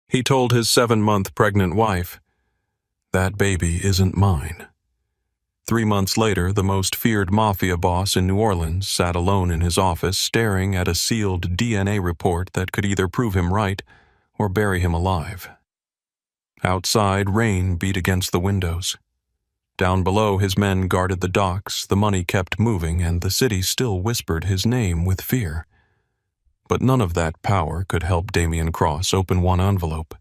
He told his 7-month pregnant wife, "That baby isn't mine." 3 months later, the most feared Mafia boss in New Orleans sat alone in his office staring at a sealed DNA report that could either prove him right or bury him alive. Outside, rain beat against the windows. Down below, his men guarded the docks, the money kept moving, and the city still whispered his name with fear. But none of that power could help Damian Cross open one envelope.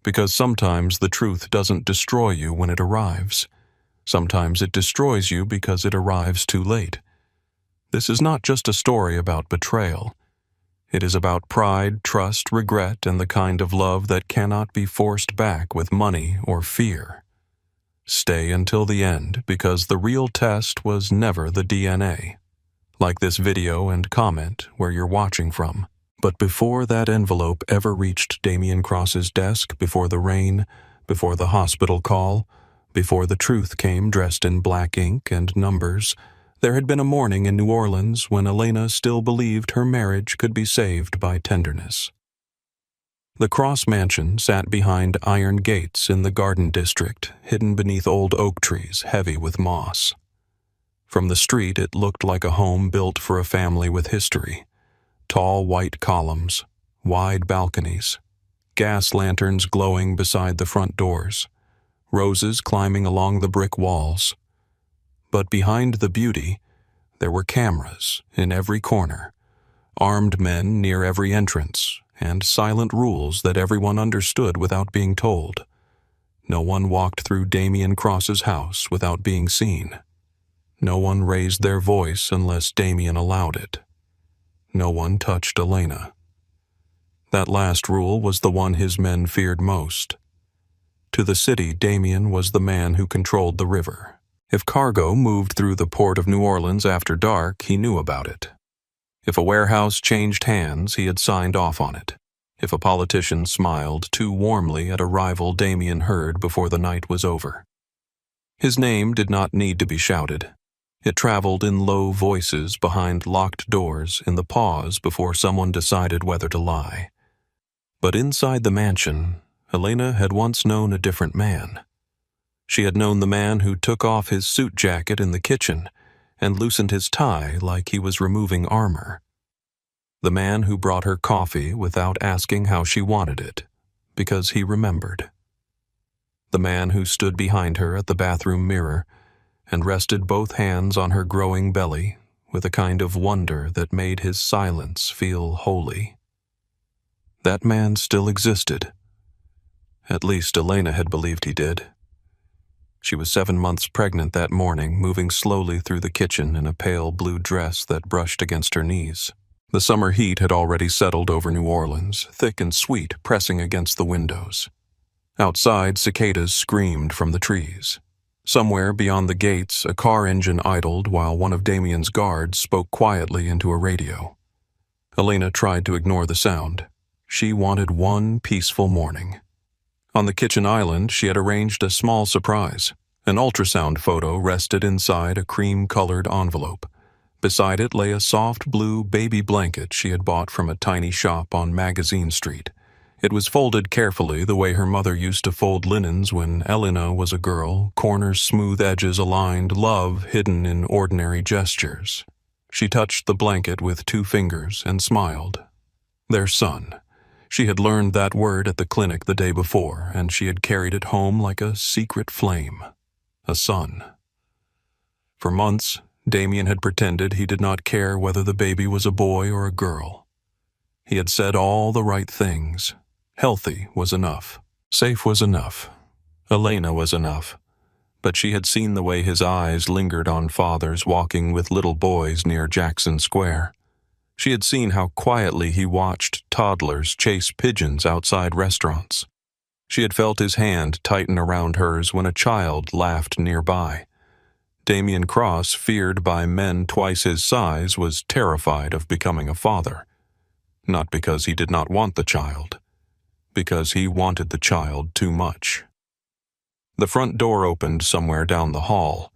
Because sometimes the truth doesn't destroy you when it arrives. Sometimes it destroys you because it arrives too late. This is not just a story about betrayal. It is about pride, trust, regret, and the kind of love that cannot be forced back with money or fear. Stay until the end, because the real test was never the DNA. Like this video and comment where you're watching from. But before that envelope ever reached Damian Cross's desk, before the rain, before the hospital call, before the truth came dressed in black ink and numbers, there had been a morning in New Orleans when Elena still believed her marriage could be saved by tenderness. The Cross mansion sat behind iron gates in the Garden District, hidden beneath old oak trees heavy with moss. From the street, it looked like a home built for a family with history. Tall white columns, wide balconies, gas lanterns glowing beside the front doors, roses climbing along the brick walls. But behind the beauty, there were cameras in every corner, armed men near every entrance, and silent rules that everyone understood without being told. No one walked through Damian Cross's house without being seen. No one raised their voice unless Damian allowed it. No one touched Elena. That last rule was the one his men feared most. To the city, Damian was the man who controlled the river. If cargo moved through the port of New Orleans after dark, he knew about it. If a warehouse changed hands, he had signed off on it. If a politician smiled too warmly at a rival, Damian heard before the night was over. His name did not need to be shouted. It traveled in low voices behind locked doors in the pause before someone decided whether to lie. But inside the mansion, Elena had once known a different man. She had known the man who took off his suit jacket in the kitchen and loosened his tie like he was removing armor. The man who brought her coffee without asking how she wanted it, because he remembered. The man who stood behind her at the bathroom mirror and rested both hands on her growing belly with a kind of wonder that made his silence feel holy. That man still existed. At least Elena had believed he did. She was 7 months pregnant that morning, moving slowly through the kitchen in a pale blue dress that brushed against her knees. The summer heat had already settled over New Orleans, thick and sweet, pressing against the windows. Outside, cicadas screamed from the trees. Somewhere beyond the gates, a car engine idled while one of Damian's guards spoke quietly into a radio. Elena tried to ignore the sound. She wanted one peaceful morning. On the kitchen island, she had arranged a small surprise. An ultrasound photo rested inside a cream-colored envelope. Beside it lay a soft blue baby blanket she had bought from a tiny shop on Magazine Street. It was folded carefully the way her mother used to fold linens when Elena was a girl, corners smooth, edges aligned, love hidden in ordinary gestures. She touched the blanket with 2 fingers and smiled. Their son. She had learned that word at the clinic the day before, and she had carried it home like a secret flame. A son. For months, Damian had pretended he did not care whether the baby was a boy or a girl. He had said all the right things. Healthy was enough. Safe was enough. Elena was enough. But she had seen the way his eyes lingered on fathers walking with little boys near Jackson Square. She had seen how quietly he watched toddlers chase pigeons outside restaurants. She had felt his hand tighten around hers when a child laughed nearby. Damian Cross, feared by men twice his size, was terrified of becoming a father. Not because he did not want the child, because he wanted the child too much. The front door opened somewhere down the hall.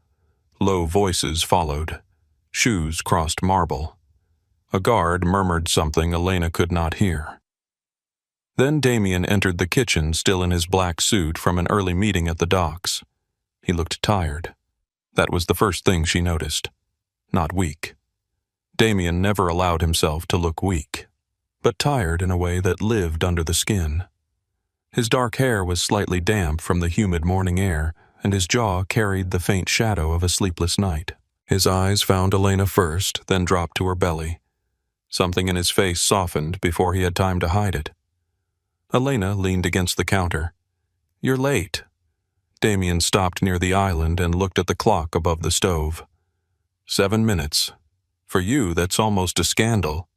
Low voices followed. Shoes crossed marble. A guard murmured something Elena could not hear. Then Damien entered the kitchen, still in his black suit from an early meeting at the docks. He looked tired. That was the first thing she noticed. Not weak. Damien never allowed himself to look weak, but tired in a way that lived under the skin. His dark hair was slightly damp from the humid morning air, and his jaw carried the faint shadow of a sleepless night. His eyes found Elena first, then dropped to her belly. Something in his face softened before he had time to hide it. Elena leaned against the counter. "You're late." Damien stopped near the island and looked at the clock above the stove. 7 minutes. For you, that's almost a scandal.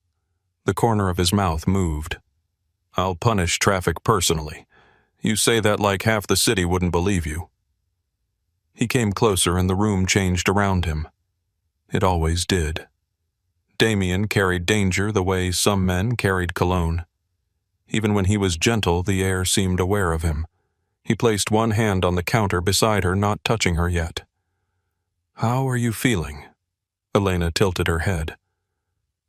The corner of his mouth moved. "I'll punish traffic personally. You say that like half the city wouldn't believe you." He came closer and the room changed around him. It always did. Damien carried danger the way some men carried cologne. Even when he was gentle, the air seemed aware of him. He placed one hand on the counter beside her, not touching her yet. "How are you feeling?" Elena tilted her head.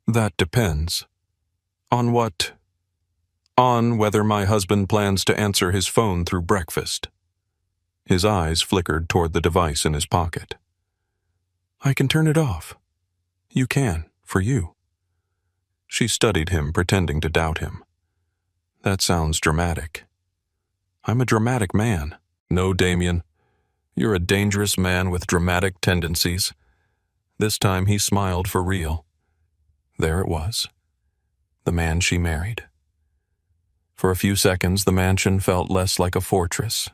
"That depends." "On what?" "On whether my husband plans to answer his phone through breakfast." His eyes flickered toward the device in his pocket. "I can turn it off." "You can, for you." She studied him, pretending to doubt him. "That sounds dramatic." "I'm a dramatic man." "No, Damien. You're a dangerous man with dramatic tendencies." This time he smiled for real. There it was. The man she married. For a few seconds, the mansion felt less like a fortress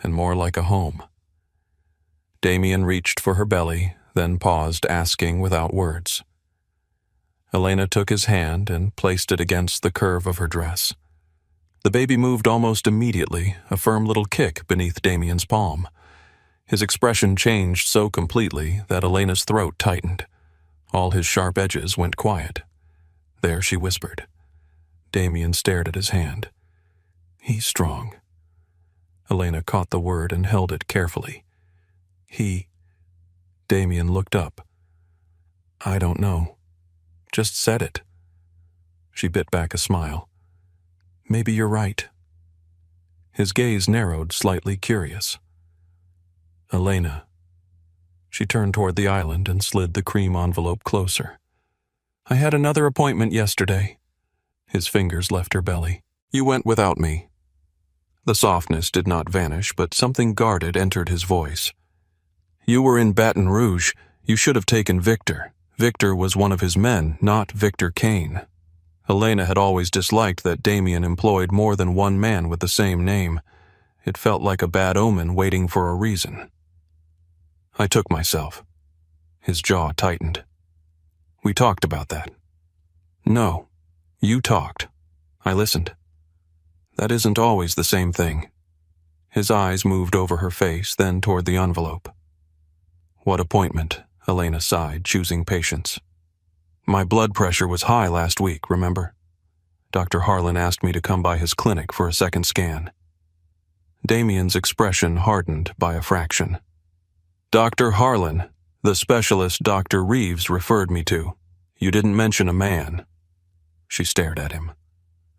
and more like a home. Damien reached for her belly, then paused, asking without words. Elena took his hand and placed it against the curve of her dress. The baby moved almost immediately, a firm little kick beneath Damien's palm. His expression changed so completely that Elena's throat tightened. All his sharp edges went quiet. There she whispered. Damien stared at his hand. "He's strong." Elena caught the word and held it carefully. "He..." Damien looked up. "I don't know. Just said it." She bit back a smile. "Maybe you're right." His gaze narrowed, slightly curious. "Elena." She turned toward the island and slid the cream envelope closer. "I had another appointment yesterday." His fingers left her belly. "You went without me." The softness did not vanish, but something guarded entered his voice. "You were in Baton Rouge. You should have taken Victor. Victor was one of his men, not Victor Kane." Elena had always disliked that Damien employed more than one man with the same name. It felt like a bad omen waiting for a reason. "I took myself." His jaw tightened. "We talked about that." "No. You talked. I listened." "That isn't always the same thing." His eyes moved over her face, then toward the envelope. "What appointment?" Elena sighed, choosing patience. "My blood pressure was high last week, remember? Dr. Harlan asked me to come by his clinic for a second scan." Damien's expression hardened by a fraction. "Dr. Harlan, the specialist Dr. Reeves referred me to. You didn't mention a man." She stared at him.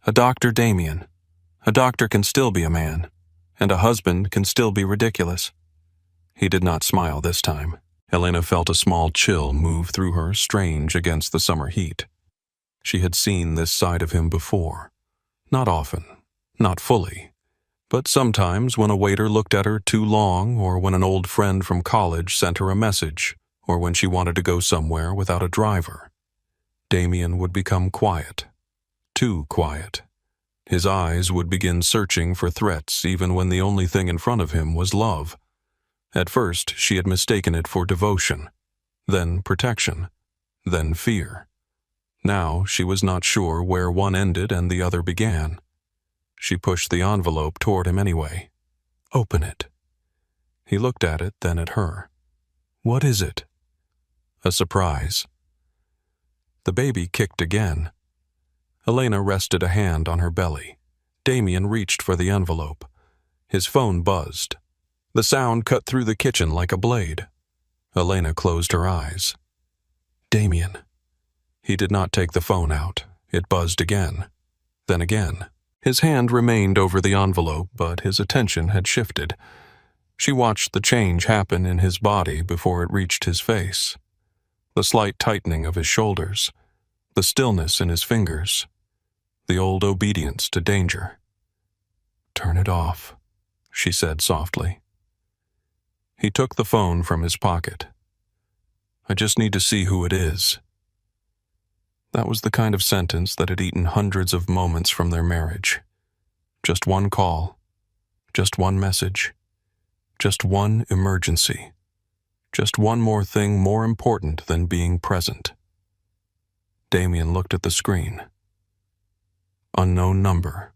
"A doctor, Damien. A doctor can still be a man, and a husband can still be ridiculous." He did not smile this time. Elena felt a small chill move through her, strange against the summer heat. She had seen this side of him before. Not often, not fully, but sometimes when a waiter looked at her too long, or when an old friend from college sent her a message, or when she wanted to go somewhere without a driver. Damien would become quiet. Too quiet. His eyes would begin searching for threats even when the only thing in front of him was love. At first, she had mistaken it for devotion, then protection, then fear. Now she was not sure where one ended and the other began. She pushed the envelope toward him anyway. "Open it." He looked at it, then at her. "What is it?" "A surprise." The baby kicked again. Elena rested a hand on her belly. Damien reached for the envelope. His phone buzzed. The sound cut through the kitchen like a blade. Elena closed her eyes. "Damien." He did not take the phone out. It buzzed again. Then again. His hand remained over the envelope, but his attention had shifted. She watched the change happen in his body before it reached his face. The slight tightening of his shoulders, the stillness in his fingers, the old obedience to danger. "Turn it off," she said softly. He took the phone from his pocket. "I just need to see who it is." That was the kind of sentence that had eaten hundreds of moments from their marriage. Just one call, just one message, just one emergency, just one more thing more important than being present. Damien looked at the screen. Unknown number.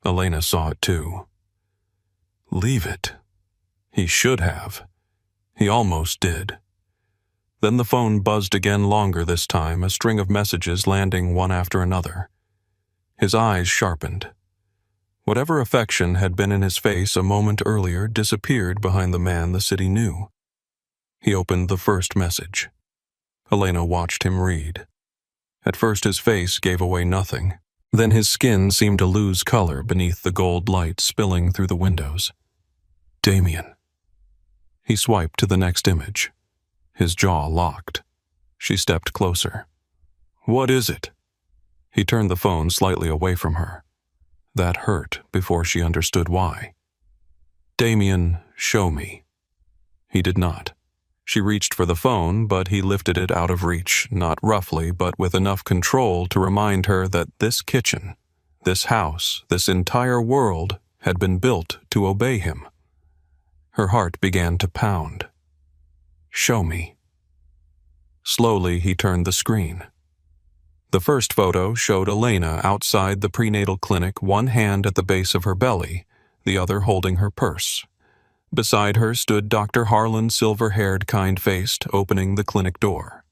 Elena saw it too. Leave it. He should have. He almost did. Then the phone buzzed again, longer this time, a string of messages landing one after another. His eyes sharpened. Whatever affection had been in his face a moment earlier disappeared behind the man the city knew. He opened the first message. Elena watched him read. At first his face gave away nothing. Then his skin seemed to lose color beneath the gold light spilling through the windows. Damien. He swiped to the next image. His jaw locked. She stepped closer. "What is it?" He turned the phone slightly away from her. That hurt before she understood why. "Damien, show me." He did not. She reached for the phone, but he lifted it out of reach, not roughly, but with enough control to remind her that this kitchen, this house, this entire world had been built to obey him. Her heart began to pound. "Show me." Slowly, he turned the screen. The first photo showed Elena outside the prenatal clinic, one hand at the base of her belly, the other holding her purse. Beside her stood Dr. Harlan, silver-haired, kind-faced, opening the clinic door.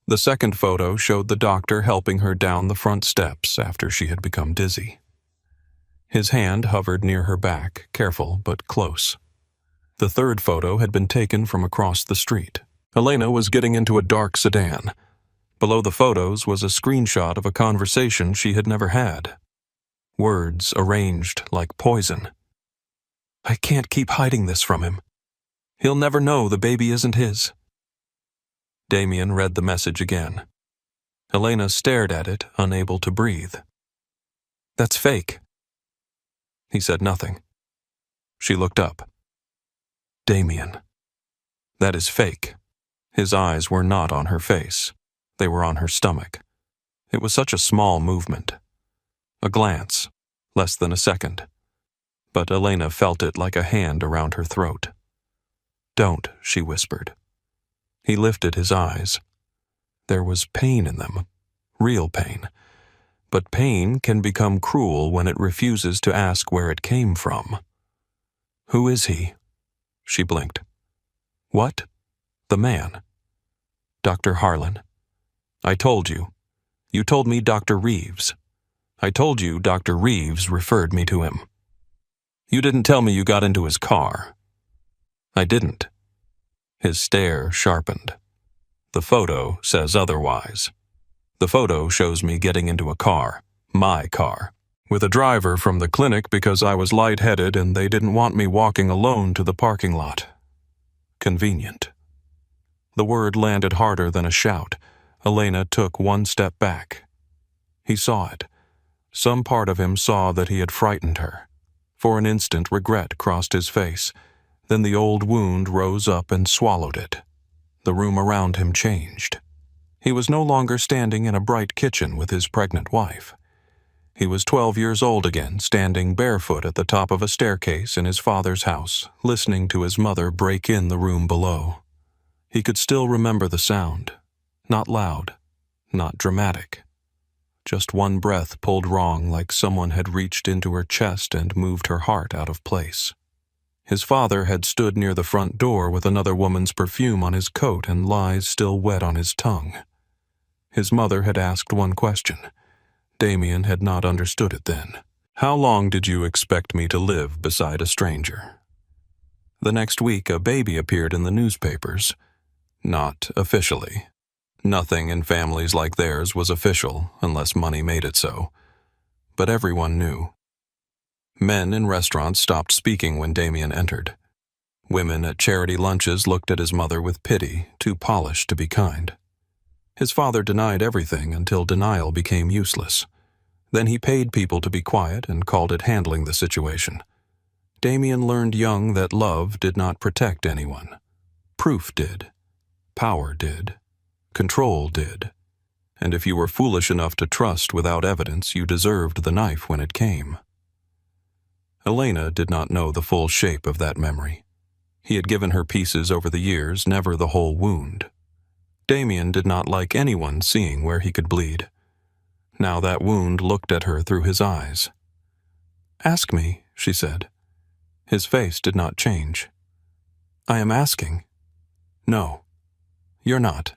The second photo showed the doctor helping her down the front steps after she had become dizzy. His hand hovered near her back, careful but close. The third photo had been taken from across the street. Elena was getting into a dark sedan. Below the photos was a screenshot of a conversation she had never had. Words arranged like poison. "I can't keep hiding this from him. He'll never know the baby isn't his." Damien read the message again. Elena stared at it, unable to breathe. "That's fake." He said nothing. She looked up. "Damien, that is fake." His eyes were not on her face. They were on her stomach. It was such a small movement. A glance, less than a second. But Elena felt it like a hand around her throat. "Don't," she whispered. He lifted his eyes. There was pain in them, real pain. But pain can become cruel when it refuses to ask where it came from. "Who is he?" She blinked. "What?" "The man." "Dr. Harlan. I told you. You told me Dr. Reeves. I told you Dr. Reeves referred me to him. You didn't tell me you got into his car." "I didn't." His stare sharpened. "The photo says otherwise. The photo shows me getting into a car, my car, with a driver from the clinic because I was lightheaded and they didn't want me walking alone to the parking lot. Convenient." The word landed harder than a shout. Elena took one step back. He saw it. Some part of him saw that he had frightened her. For an instant, regret crossed his face. Then the old wound rose up and swallowed it. The room around him changed. He was no longer standing in a bright kitchen with his pregnant wife. He was 12 years old again, standing barefoot at the top of a staircase in his father's house, listening to his mother break in the room below. He could still remember the sound. Not loud, not dramatic. Just one breath pulled wrong, like someone had reached into her chest and moved her heart out of place. His father had stood near the front door with another woman's perfume on his coat and lies still wet on his tongue. His mother had asked one question. Damien had not understood it then. "How long did you expect me to live beside a stranger?" The next week, a baby appeared in the newspapers. Not officially. Nothing in families like theirs was official unless money made it so. but everyone knew. Men in restaurants stopped speaking when Damien entered. Women at charity lunches looked at his mother with pity, too polished to be kind. His father denied everything until denial became useless. Then he paid people to be quiet and called it handling the situation. Damien learned young that love did not protect anyone. Proof did. Power did. Control did. And if you were foolish enough to trust without evidence, you deserved the knife when it came. Elena did not know the full shape of that memory. He had given her pieces over the years, never the whole wound. Damien did not like anyone seeing where he could bleed. Now that wound looked at her through his eyes. "Ask me," she said. His face did not change. "I am asking." "No, you're not."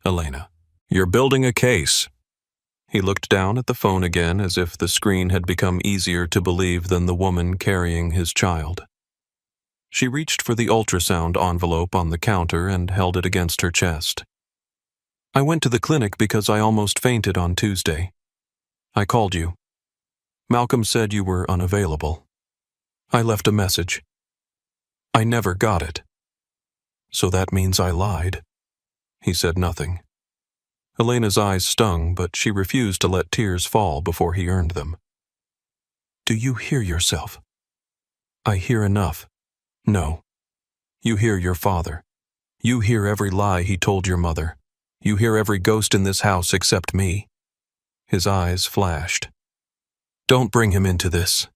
"Elena, you're building a case." He looked down at the phone again as if the screen had become easier to believe than the woman carrying his child. She reached for the ultrasound envelope on the counter and held it against her chest. "I went to the clinic because I almost fainted on Tuesday. I called you. Malcolm said you were unavailable. I left a message. I never got it. So that means I lied." He said nothing. Elena's eyes stung, but she refused to let tears fall before he earned them. "Do you hear yourself?" "I hear enough." "No. You hear your father. You hear every lie he told your mother. You hear every ghost in this house except me." His eyes flashed. "Don't bring him into this.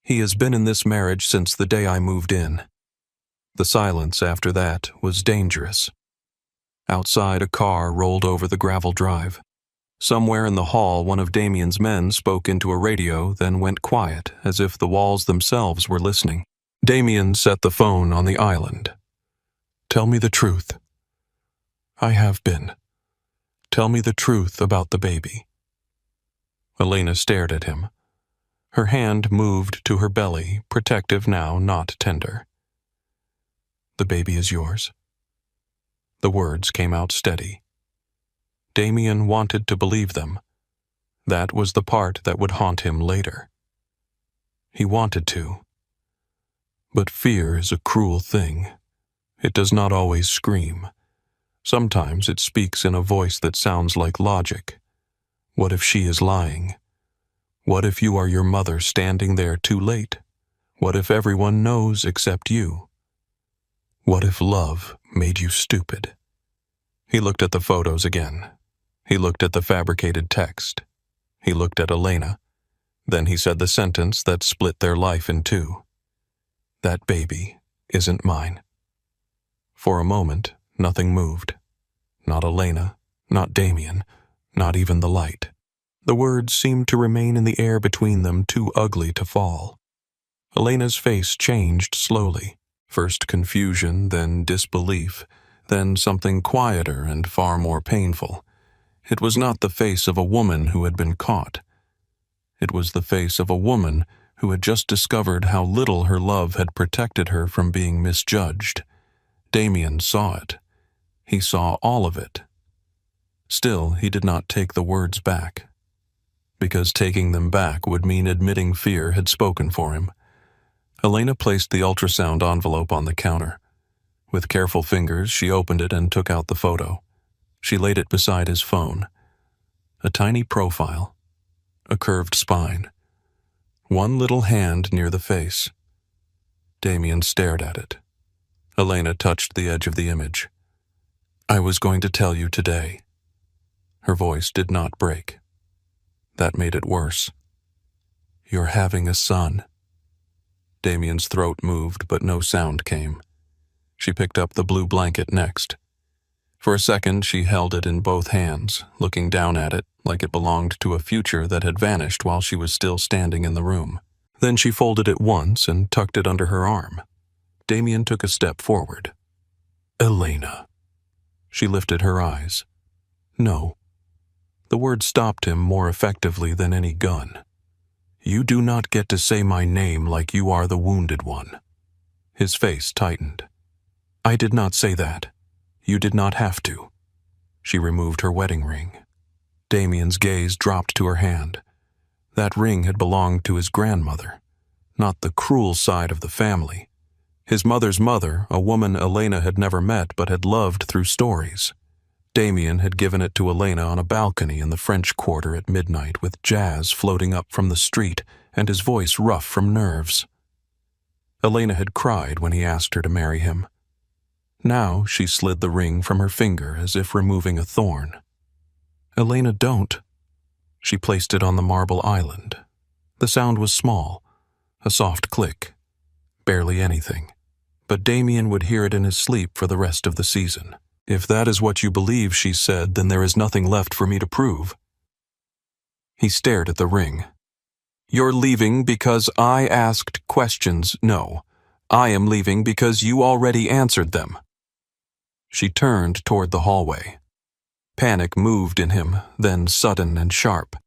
He has been in this marriage since the day I moved in." The silence after that was dangerous. Outside, a car rolled over the gravel drive. Somewhere in the hall, one of Damien's men spoke into a radio, then went quiet, as if the walls themselves were listening. Damien set the phone on the island. "Tell me the truth." "I have been. Tell me the truth about the baby." Elena stared at him. Her hand moved to her belly, protective now, not tender. "The baby is yours." The words came out steady. Damien wanted to believe them. That was the part that would haunt him later. He wanted to. But fear is a cruel thing. It does not always scream. Sometimes it speaks in a voice that sounds like logic. What if she is lying? What if you are your mother standing there too late? What if everyone knows except you? What if love made you stupid? He looked at the photos again. He looked at the fabricated text. He looked at Elena. Then he said the sentence that split their life in two. "That baby isn't mine." For a moment, nothing moved. Not Elena, not Damien, not even the light. The words seemed to remain in the air between them, too ugly to fall. Elena's face changed slowly, first confusion, then disbelief, then something quieter and far more painful. It was not the face of a woman who had been caught. It was the face of a woman who had just discovered how little her love had protected her from being misjudged. Damien saw it. He saw all of it. Still, he did not take the words back, because taking them back would mean admitting fear had spoken for him. Elena placed the ultrasound envelope on the counter. With careful fingers, she opened it and took out the photo. She laid it beside his phone. A tiny profile. A curved spine. One little hand near the face. Damien stared at it. Elena touched the edge of the image. "I was going to tell you today." Her voice did not break. That made it worse. "You're having a son." Damien's throat moved, but no sound came. She picked up the blue blanket next. For a second, she held it in both hands, looking down at it like it belonged to a future that had vanished while she was still standing in the room. Then she folded it once and tucked it under her arm. Damien took a step forward. "Elena." She lifted her eyes. "No." The word stopped him more effectively than any gun. "You do not get to say my name like you are the wounded one." His face tightened. "I did not say that. You did not have to." She removed her wedding ring. Damien's gaze dropped to her hand. That ring had belonged to his grandmother, not the cruel side of the family. His mother's mother, a woman Elena had never met but had loved through stories. Damien had given it to Elena on a balcony in the French Quarter at midnight, with jazz floating up from the street and his voice rough from nerves. Elena had cried when he asked her to marry him. Now she slid the ring from her finger as if removing a thorn. "Elena, don't." She placed it on the marble island. The sound was small, a soft click, barely anything. But Damien would hear it in his sleep for the rest of the season. "If that is what you believe," she said, "then there is nothing left for me to prove." He stared at the ring. "You're leaving because I asked questions. No, I am leaving because you already answered them." She turned toward the hallway. Panic moved in him, then sudden and sharp.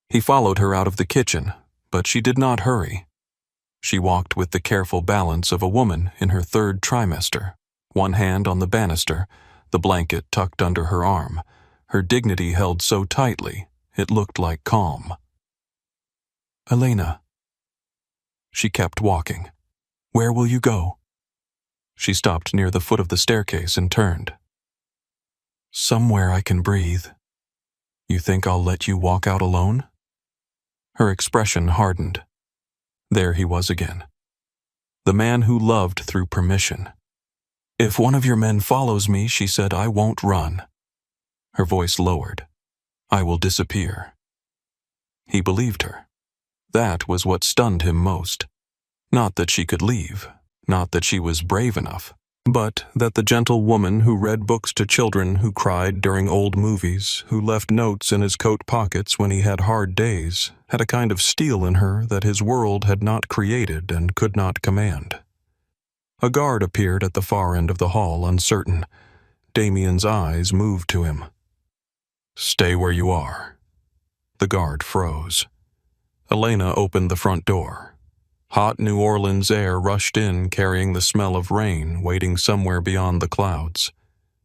He followed her out of the kitchen, but she did not hurry. She walked with the careful balance of a woman in her third trimester, one hand on the banister, the blanket tucked under her arm, her dignity held so tightly it looked like calm. "Elena." She kept walking. "Where will you go?" She stopped near the foot of the staircase and turned. "Somewhere I can breathe. You think I'll let you walk out alone?" Her expression hardened. There he was again. The man who loved through permission. "If one of your men follows me," she said, "I won't run." Her voice lowered. "I will disappear." He believed her. That was what stunned him most. Not that she could leave, not that she was brave enough, but that the gentle woman who read books to children, who cried during old movies, who left notes in his coat pockets when he had hard days, had a kind of steel in her that his world had not created and could not command. A guard appeared at the far end of the hall, uncertain. Damien's eyes moved to him. "Stay where you are." The guard froze. Elena opened the front door. Hot New Orleans air rushed in, carrying the smell of rain, waiting somewhere beyond the clouds.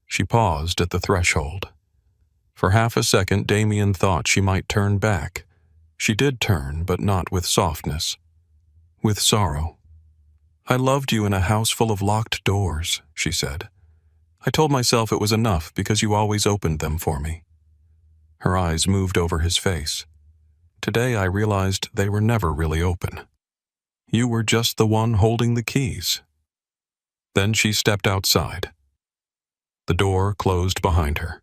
She paused at the threshold. For half a second, Damien thought she might turn back. She did turn, but not with softness. With sorrow. "I loved you in a house full of locked doors," she said. "I told myself it was enough because you always opened them for me." Her eyes moved over his face. "Today I realized they were never really open. You were just the one holding the keys." Then she stepped outside. The door closed behind her.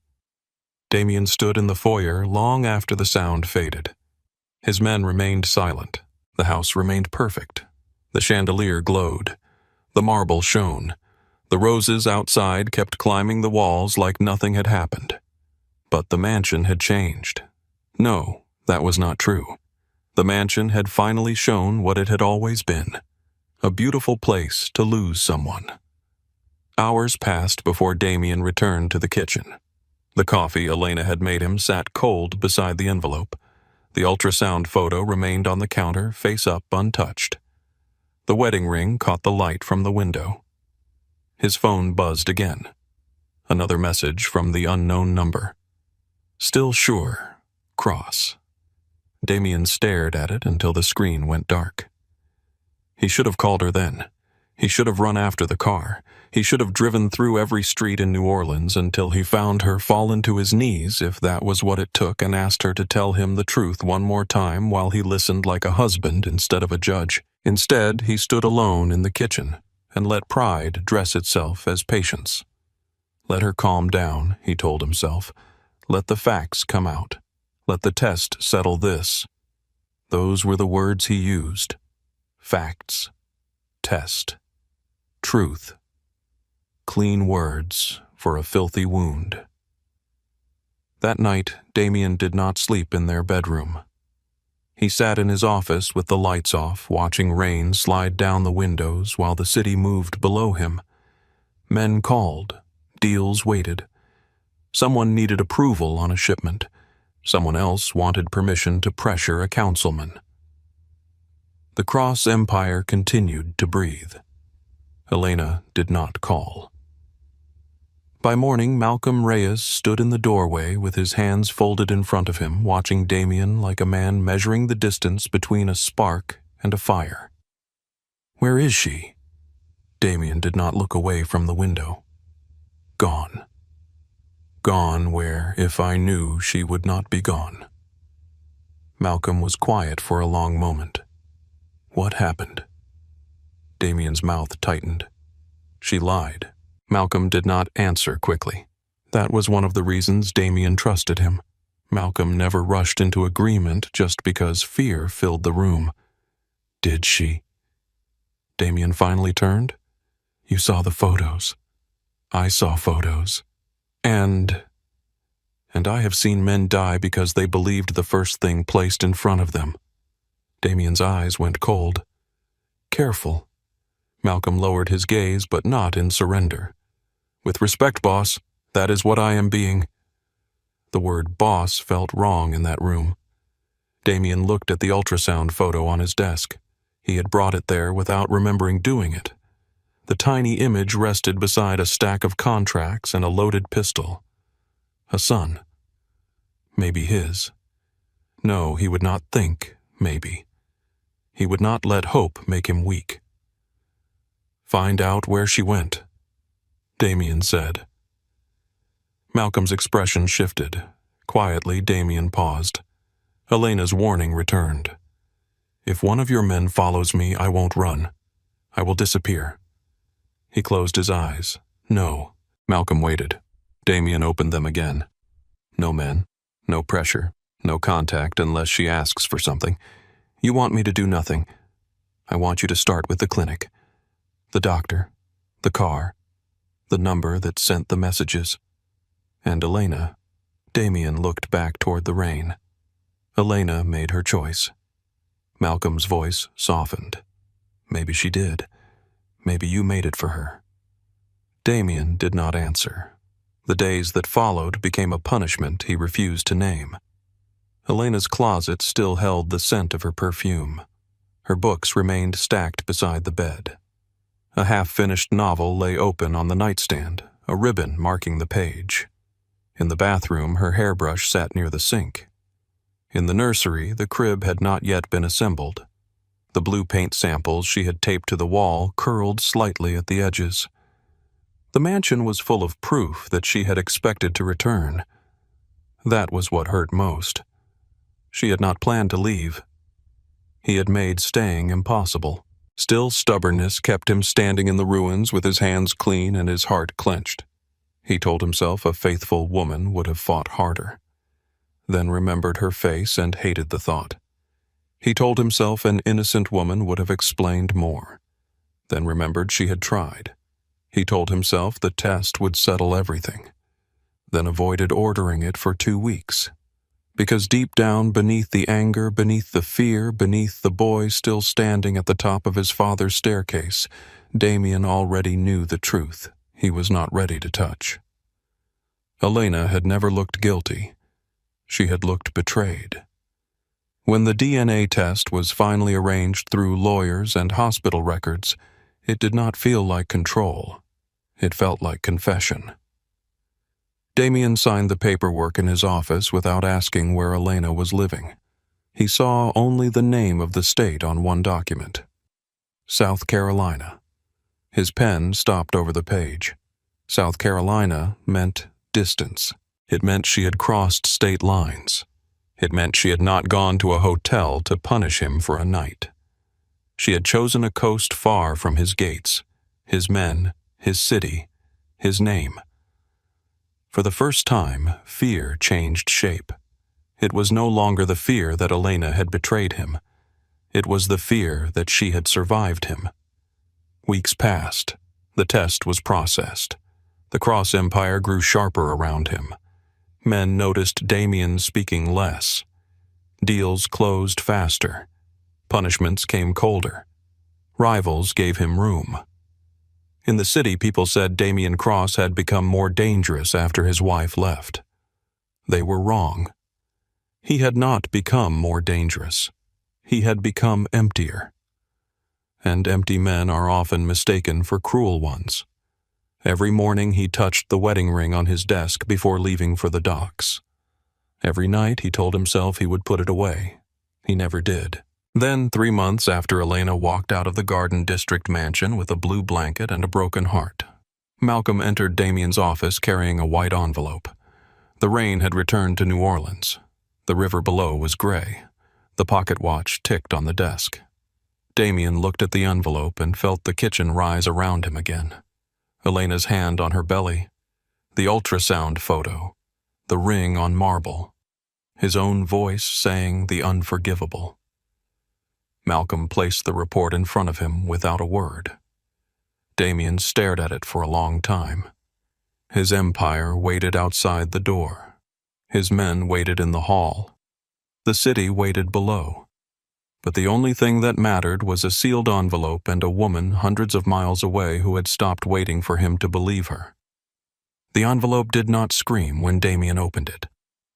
Damien stood in the foyer long after the sound faded. His men remained silent. The house remained perfect. The chandelier glowed. The marble shone. The roses outside kept climbing the walls like nothing had happened. But the mansion had changed. No, that was not true. The mansion had finally shown what it had always been. A beautiful place to lose someone. Hours passed before Damien returned to the kitchen. The coffee Elena had made him sat cold beside the envelope. The ultrasound photo remained on the counter, face up, untouched. The wedding ring caught the light from the window. His phone buzzed again. Another message from the unknown number. "Still sure, cross." Damien stared at it until the screen went dark. He should have called her then. He should have run after the car. He should have driven through every street in New Orleans until he found her, fallen to his knees if that was what it took, and asked her to tell him the truth one more time while he listened like a husband instead of a judge. Instead, he stood alone in the kitchen and let pride dress itself as patience. Let her calm down, he told himself. Let the facts come out. Let the test settle this. Those were the words he used. Facts. Test. Truth. Clean words for a filthy wound. That night, Damien did not sleep in their bedroom. He sat in his office with the lights off, watching rain slide down the windows while the city moved below him. Men called. Deals waited. Someone needed approval on a shipment. Someone else wanted permission to pressure a councilman. The Cross Empire continued to breathe. Elena did not call. By morning, Malcolm Reyes stood in the doorway with his hands folded in front of him, watching Damien like a man measuring the distance between a spark and a fire. "Where is she?" Damien did not look away from the window. "Gone. Gone where, if I knew, she would not be gone." Malcolm was quiet for a long moment. What happened? Damien's mouth tightened. She lied. Malcolm did not answer quickly. That was one of the reasons Damien trusted him. Malcolm never rushed into agreement just because fear filled the room. "Did she?" Damien finally turned. "You saw the photos. I saw photos. And I have seen men die because they believed the first thing placed in front of them." Damien's eyes went cold. "Careful." Malcolm lowered his gaze, but not in surrender. "With respect, boss, that is what I am being." The word boss felt wrong in that room. Damien looked at the ultrasound photo on his desk. He had brought it there without remembering doing it. The tiny image rested beside a stack of contracts and a loaded pistol. A son. Maybe his. No, he would not think, maybe. He would not let hope make him weak. "Find out where she went," Damien said. Malcolm's expression shifted. Quietly, Damien paused. Elena's warning returned. "If one of your men follows me, I won't run. I will disappear." He closed his eyes. "No." Malcolm waited. Damien opened them again. "No men. No pressure. No contact unless she asks for something. You want me to do nothing. I want you to start with the clinic. The doctor. The car. The number that sent the messages. And Elena." Damien looked back toward the rain. Elena made her choice. Malcolm's voice softened. "Maybe she did. Maybe you made it for her." Damien did not answer. The days that followed became a punishment he refused to name. Elena's closet still held the scent of her perfume. Her books remained stacked beside the bed. A half-finished novel lay open on the nightstand, a ribbon marking the page. In the bathroom, her hairbrush sat near the sink. In the nursery, the crib had not yet been assembled. The blue paint samples she had taped to the wall curled slightly at the edges. The mansion was full of proof that she had expected to return. That was what hurt most. She had not planned to leave. He had made staying impossible. Still, stubbornness kept him standing in the ruins with his hands clean and his heart clenched. He told himself a faithful woman would have fought harder. Then remembered her face and hated the thought. He told himself an innocent woman would have explained more. Then remembered she had tried. He told himself the test would settle everything. Then avoided ordering it for 2 weeks. Because deep down, beneath the anger, beneath the fear, beneath the boy still standing at the top of his father's staircase, Damien already knew the truth he was not ready to touch. Elena had never looked guilty. She had looked betrayed. When the DNA test was finally arranged through lawyers and hospital records, it did not feel like control. It felt like confession. Damien signed the paperwork in his office without asking where Elena was living. He saw only the name of the state on one document. South Carolina. His pen stopped over the page. South Carolina meant distance. It meant she had crossed state lines. It meant she had not gone to a hotel to punish him for a night. She had chosen a coast far from his gates, his men, his city, his name. For the first time, fear changed shape. It was no longer the fear that Elena had betrayed him. It was the fear that she had survived him. Weeks passed. The test was processed. The Cross Empire grew sharper around him. Men noticed Damien speaking less. Deals closed faster. Punishments came colder. Rivals gave him room. In the city, people said Damien Cross had become more dangerous after his wife left. They were wrong. He had not become more dangerous. He had become emptier. And empty men are often mistaken for cruel ones. Every morning he touched the wedding ring on his desk before leaving for the docks. Every night he told himself he would put it away. He never did. Then, 3 months after Elena walked out of the Garden District mansion with a blue blanket and a broken heart, Malcolm entered Damien's office carrying a white envelope. The rain had returned to New Orleans. The river below was gray. The pocket watch ticked on the desk. Damien looked at the envelope and felt the kitchen rise around him again. Elena's hand on her belly, the ultrasound photo, the ring on marble, his own voice saying the unforgivable. Malcolm placed the report in front of him without a word. Damien stared at it for a long time. His empire waited outside the door. His men waited in the hall. The city waited below. But the only thing that mattered was a sealed envelope and a woman hundreds of miles away who had stopped waiting for him to believe her. The envelope did not scream when Damien opened it.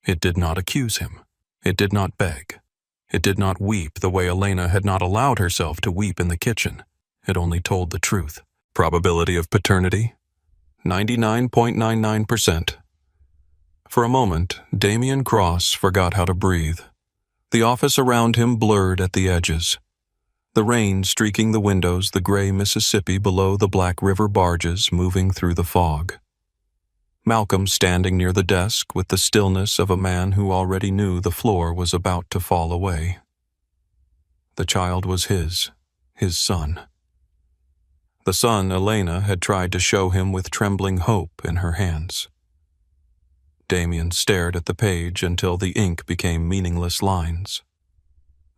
It did not accuse him. It did not beg. It did not weep the way Elena had not allowed herself to weep in the kitchen. It only told the truth. Probability of paternity? 99.99%. For a moment, Damien Cross forgot how to breathe. The office around him blurred at the edges. The rain streaking the windows, the gray Mississippi below the Black River barges moving through the fog. Malcolm standing near the desk with the stillness of a man who already knew the floor was about to fall away. The child was his son. The son Elena had tried to show him with trembling hope in her hands. Damien stared at the page until the ink became meaningless lines.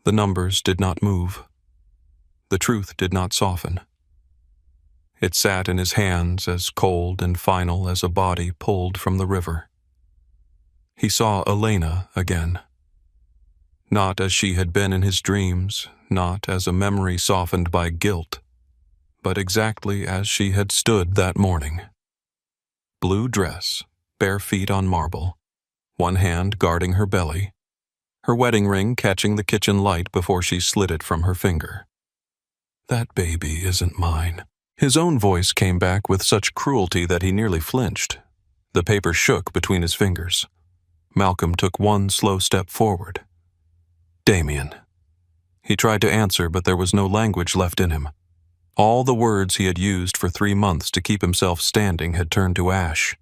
The numbers did not move. The truth did not soften. It sat in his hands as cold and final as a body pulled from the river. He saw Elena again. Not as she had been in his dreams, not as a memory softened by guilt, but exactly as she had stood that morning. Blue dress, bare feet on marble, one hand guarding her belly, her wedding ring catching the kitchen light before she slid it from her finger. "That baby isn't mine." His own voice came back with such cruelty that he nearly flinched. The paper shook between his fingers. Malcolm took one slow step forward. "Damien." He tried to answer, but there was no language left in him. All the words he had used for 3 months to keep himself standing had turned to ash.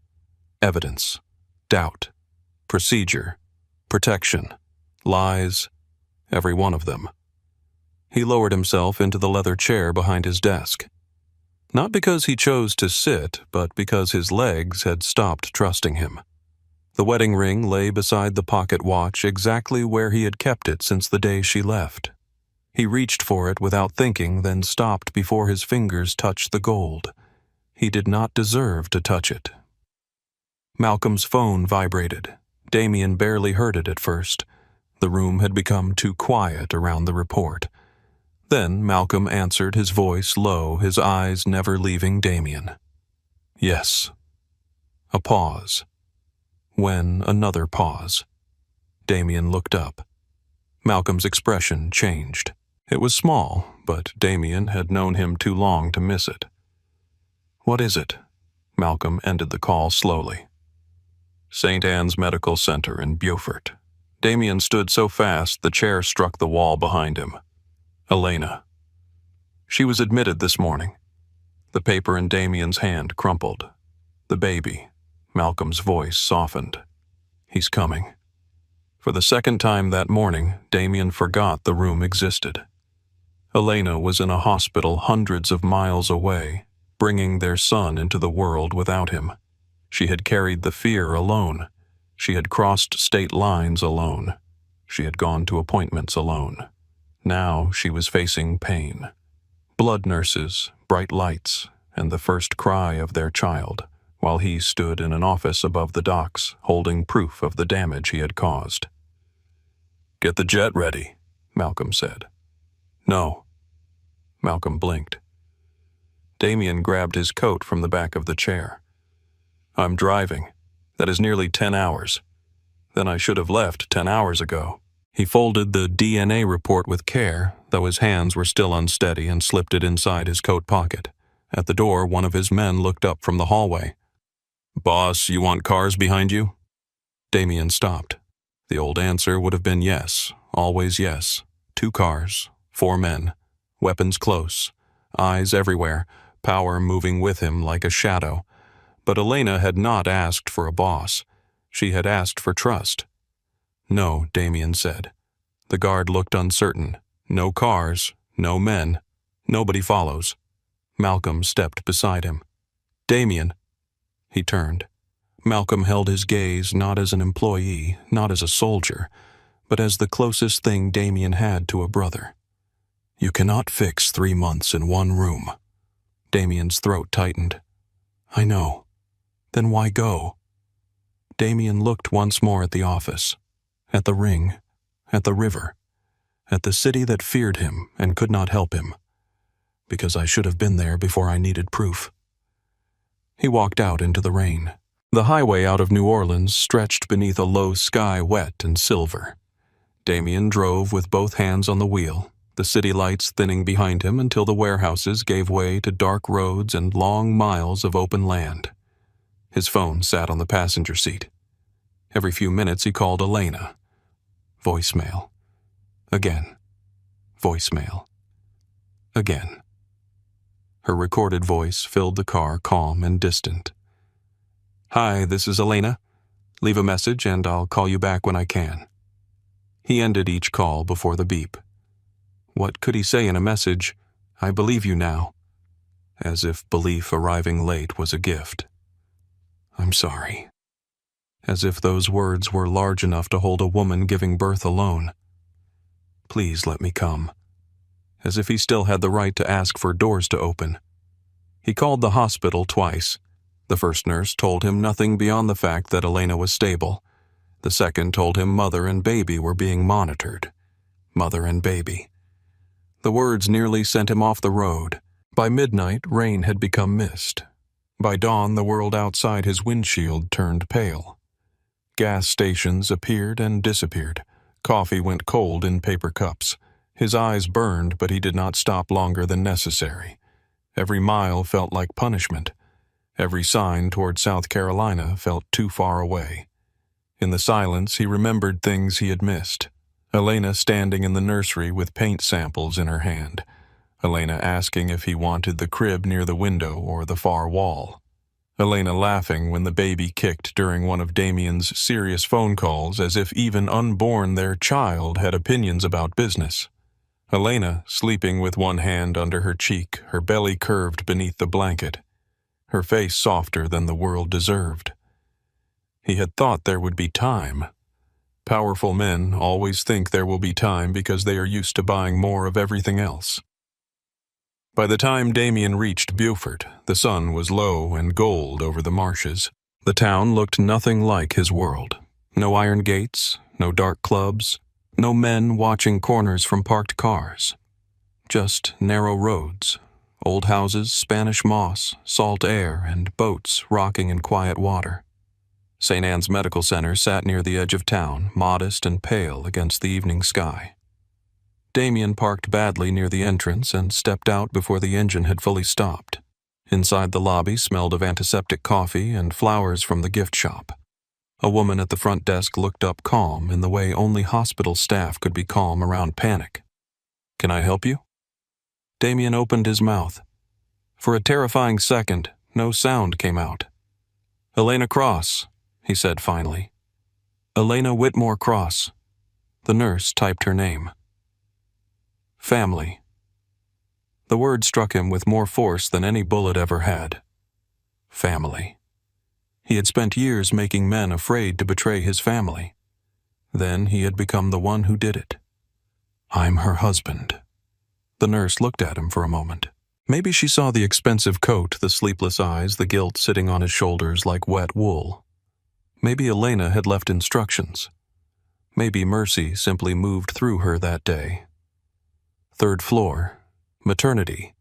Evidence, doubt, procedure, protection, lies, every one of them. He lowered himself into the leather chair behind his desk. Not because he chose to sit, but because his legs had stopped trusting him. The wedding ring lay beside the pocket watch exactly where he had kept it since the day she left. He reached for it without thinking, then stopped before his fingers touched the gold. He did not deserve to touch it. Malcolm's phone vibrated. Damien barely heard it at first. The room had become too quiet around the report. Then Malcolm answered, his voice low, his eyes never leaving Damien. "Yes." A pause. When another pause. Damien looked up. Malcolm's expression changed. It was small, but Damien had known him too long to miss it. "What is it?" Malcolm ended the call slowly. "St. Anne's Medical Center in Beaufort." Damien stood so fast the chair struck the wall behind him. "Elena. She was admitted this morning." The paper in Damien's hand crumpled. "The baby." Malcolm's voice softened. "He's coming." For the second time that morning, Damien forgot the room existed. Elena was in a hospital hundreds of miles away, bringing their son into the world without him. She had carried the fear alone. She had crossed state lines alone. She had gone to appointments alone. Now she was facing pain. Blood nurses, bright lights, and the first cry of their child, while he stood in an office above the docks, holding proof of the damage he had caused. "Get the jet ready," Malcolm said. "No." Malcolm blinked. Damien grabbed his coat from the back of the chair. "I'm driving. That is nearly 10 hours. Then I should have left 10 hours ago." He folded the DNA report with care, though his hands were still unsteady, and slipped it inside his coat pocket. At the door, one of his men looked up from the hallway. "Boss, you want cars behind you?" Damien stopped. The old answer would have been yes, always yes. 2 cars, 4 men, weapons close, eyes everywhere, power moving with him like a shadow. But Elena had not asked for a boss. She had asked for trust. "No," Damien said. The guard looked uncertain. "No cars, no men. Nobody follows." Malcolm stepped beside him. "Damien." He turned. Malcolm held his gaze not as an employee, not as a soldier, but as the closest thing Damien had to a brother. "You cannot fix 3 months in one room." Damien's throat tightened. "I know. Then why go?" Damien looked once more at the office, at the ring, at the river, at the city that feared him and could not help him. "Because I should have been there before I needed proof." He walked out into the rain. The highway out of New Orleans stretched beneath a low sky wet and silver. Damien drove with both hands on the wheel, the city lights thinning behind him until the warehouses gave way to dark roads and long miles of open land. His phone sat on the passenger seat. Every few minutes he called Elena. Voicemail. Again. Voicemail. Again. Her recorded voice filled the car calm and distant. "Hi, this is Elena. Leave a message and I'll call you back when I can." He ended each call before the beep. What could he say in a message? "I believe you now." As if belief arriving late was a gift. "I'm sorry." As if those words were large enough to hold a woman giving birth alone. "Please let me come." As if he still had the right to ask for doors to open. He called the hospital twice. The first nurse told him nothing beyond the fact that Elena was stable. The second told him mother and baby were being monitored. Mother and baby. The words nearly sent him off the road. By midnight, rain had become mist. By dawn, the world outside his windshield turned pale. Gas stations appeared and disappeared. Coffee went cold in paper cups. His eyes burned, but he did not stop longer than necessary. Every mile felt like punishment. Every sign toward South Carolina felt too far away. In the silence, he remembered things he had missed. Elena standing in the nursery with paint samples in her hand. Elena asking if he wanted the crib near the window or the far wall. Elena laughing when the baby kicked during one of Damien's serious phone calls as if even unborn their child had opinions about business. Elena sleeping with one hand under her cheek, her belly curved beneath the blanket. Her face softer than the world deserved. He had thought there would be time. Powerful men always think there will be time because they are used to buying more of everything else. By the time Damien reached Beaufort, the sun was low and gold over the marshes. The town looked nothing like his world. No iron gates, no dark clubs, no men watching corners from parked cars. Just narrow roads. Old houses, Spanish moss, salt air, and boats rocking in quiet water. St. Anne's Medical Center sat near the edge of town, modest and pale against the evening sky. Damien parked badly near the entrance and stepped out before the engine had fully stopped. Inside the lobby smelled of antiseptic coffee and flowers from the gift shop. A woman at the front desk looked up calm in the way only hospital staff could be calm around panic. "Can I help you?" Damien opened his mouth. For a terrifying second, no sound came out. "Elena Cross," he said finally. "Elena Whitmore Cross." The nurse typed her name. Family. The word struck him with more force than any bullet ever had. Family. He had spent years making men afraid to betray his family. Then he had become the one who did it. "I'm her husband." The nurse looked at him for a moment. Maybe she saw the expensive coat, the sleepless eyes, the guilt sitting on his shoulders like wet wool. Maybe Elena had left instructions. Maybe mercy simply moved through her that day. 3rd floor, maternity,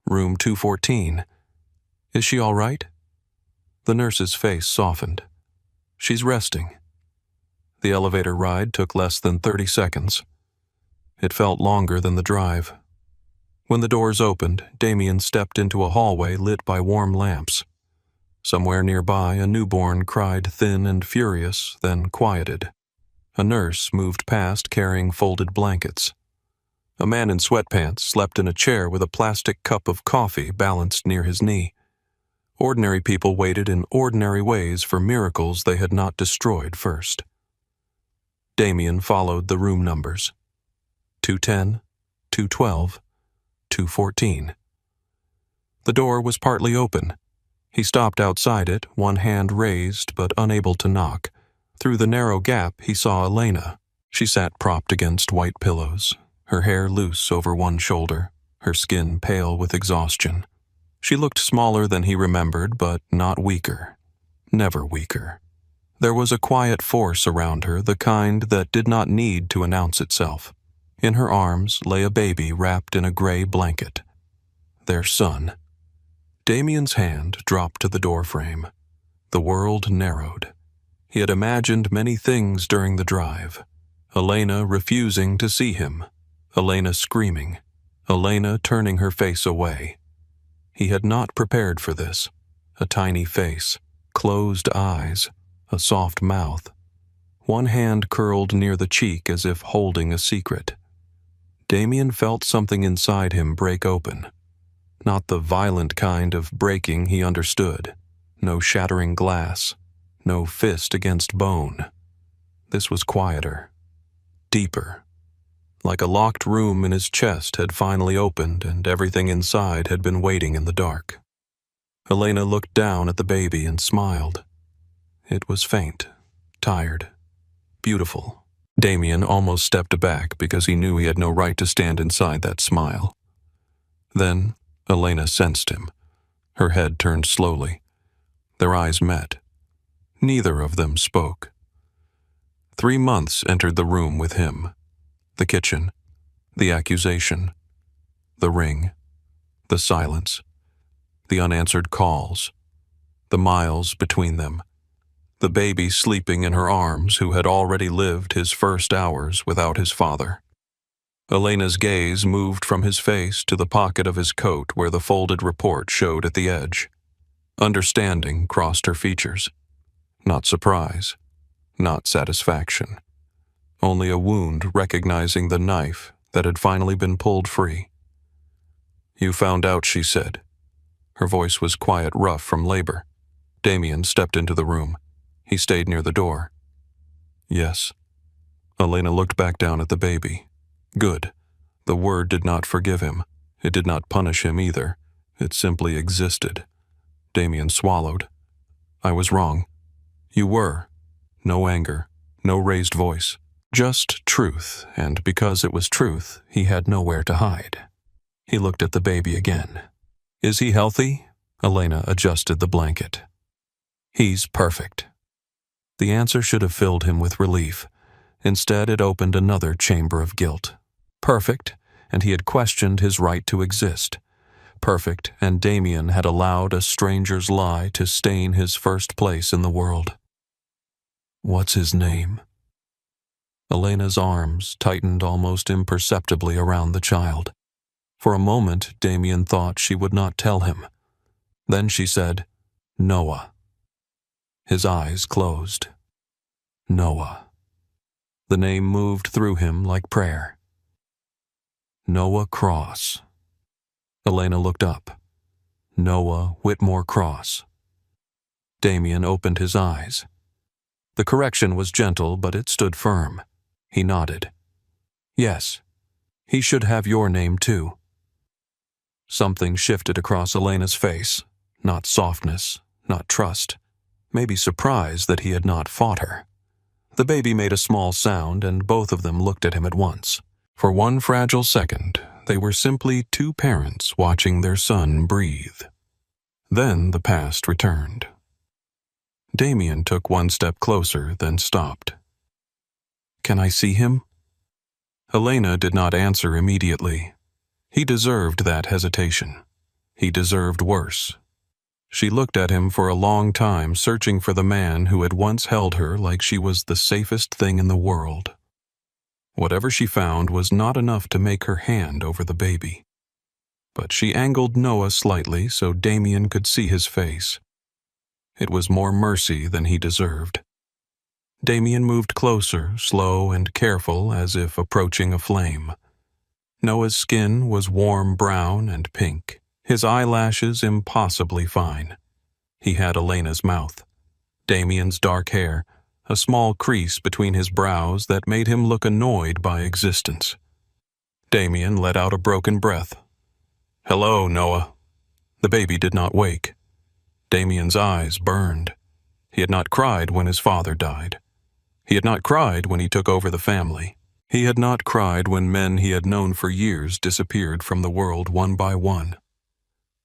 room 214. Is she all right? The nurse's face softened. She's resting. The elevator ride took less than 30 seconds. It felt longer than the drive. When the doors opened, Damien stepped into a hallway lit by warm lamps. Somewhere nearby, a newborn cried thin and furious, then quieted. A nurse moved past carrying folded blankets. A man in sweatpants slept in a chair with a plastic cup of coffee balanced near his knee. Ordinary people waited in ordinary ways for miracles they had not destroyed first. Damien followed the room numbers. 210, 212, 214. The door was partly open. He stopped outside it, one hand raised but unable to knock. Through the narrow gap, he saw Elena. She sat propped against white pillows, her hair loose over one shoulder, her skin pale with exhaustion. She looked smaller than he remembered, but not weaker. Never weaker. There was a quiet force around her, the kind that did not need to announce itself. In her arms lay a baby wrapped in a gray blanket. Their son. Damien's hand dropped to the doorframe. The world narrowed. He had imagined many things during the drive. Elena refusing to see him. Elena screaming. Elena turning her face away. He had not prepared for this. A tiny face, closed eyes, a soft mouth. One hand curled near the cheek as if holding a secret. Damien felt something inside him break open. Not the violent kind of breaking he understood. No shattering glass. No fist against bone. This was quieter. Deeper. Like a locked room in his chest had finally opened and everything inside had been waiting in the dark. Elena looked down at the baby and smiled. It was faint, tired, beautiful. Damien almost stepped back because he knew he had no right to stand inside that smile. Then Elena sensed him. Her head turned slowly. Their eyes met. Neither of them spoke. 3 months entered the room with him. The kitchen, the accusation, the ring, the silence, the unanswered calls, the miles between them, the baby sleeping in her arms who had already lived his first hours without his father. Elena's gaze moved from his face to the pocket of his coat where the folded report showed at the edge. Understanding crossed her features. Not surprise, not satisfaction. Only a wound recognizing the knife that had finally been pulled free. "You found out," she said. Her voice was quiet, rough from labor. Damien stepped into the room. He stayed near the door. "Yes." Elena looked back down at the baby. Good. The word did not forgive him. It did not punish him either. It simply existed. Damien swallowed. "I was wrong." "You were." No anger, no raised voice. Just truth, and because it was truth, he had nowhere to hide. He looked at the baby again. "Is he healthy?" Elena adjusted the blanket. "He's perfect." The answer should have filled him with relief. Instead, it opened another chamber of guilt. Perfect, and he had questioned his right to exist. Perfect, and Damien had allowed a stranger's lie to stain his first place in the world. "What's his name?" Elena's arms tightened almost imperceptibly around the child. For a moment, Damien thought she would not tell him. Then she said, "Noah." His eyes closed. Noah. The name moved through him like prayer. Noah Cross. Elena looked up. Noah Whitmore Cross. Damien opened his eyes. The correction was gentle, but it stood firm. He nodded. "Yes, he should have your name too." Something shifted across Elena's face. Not softness, not trust. Maybe surprise that he had not fought her. The baby made a small sound, and both of them looked at him at once. For one fragile second, they were simply two parents watching their son breathe. Then the past returned. Damien took one step closer, then stopped. "Can I see him?" Elena did not answer immediately. He deserved that hesitation. He deserved worse. She looked at him for a long time, searching for the man who had once held her like she was the safest thing in the world. Whatever she found was not enough to make her hand over the baby. but she angled Noah slightly so Damien could see his face. It was more mercy than he deserved. Damien moved closer, slow and careful, as if approaching a flame. Noah's skin was warm brown and pink, his eyelashes impossibly fine. He had Elena's mouth, Damien's dark hair, a small crease between his brows that made him look annoyed by existence. Damien let out a broken breath. "Hello, Noah." The baby did not wake. Damien's eyes burned. He had not cried when his father died. He had not cried when he took over the family. He had not cried when men he had known for years disappeared from the world one by one.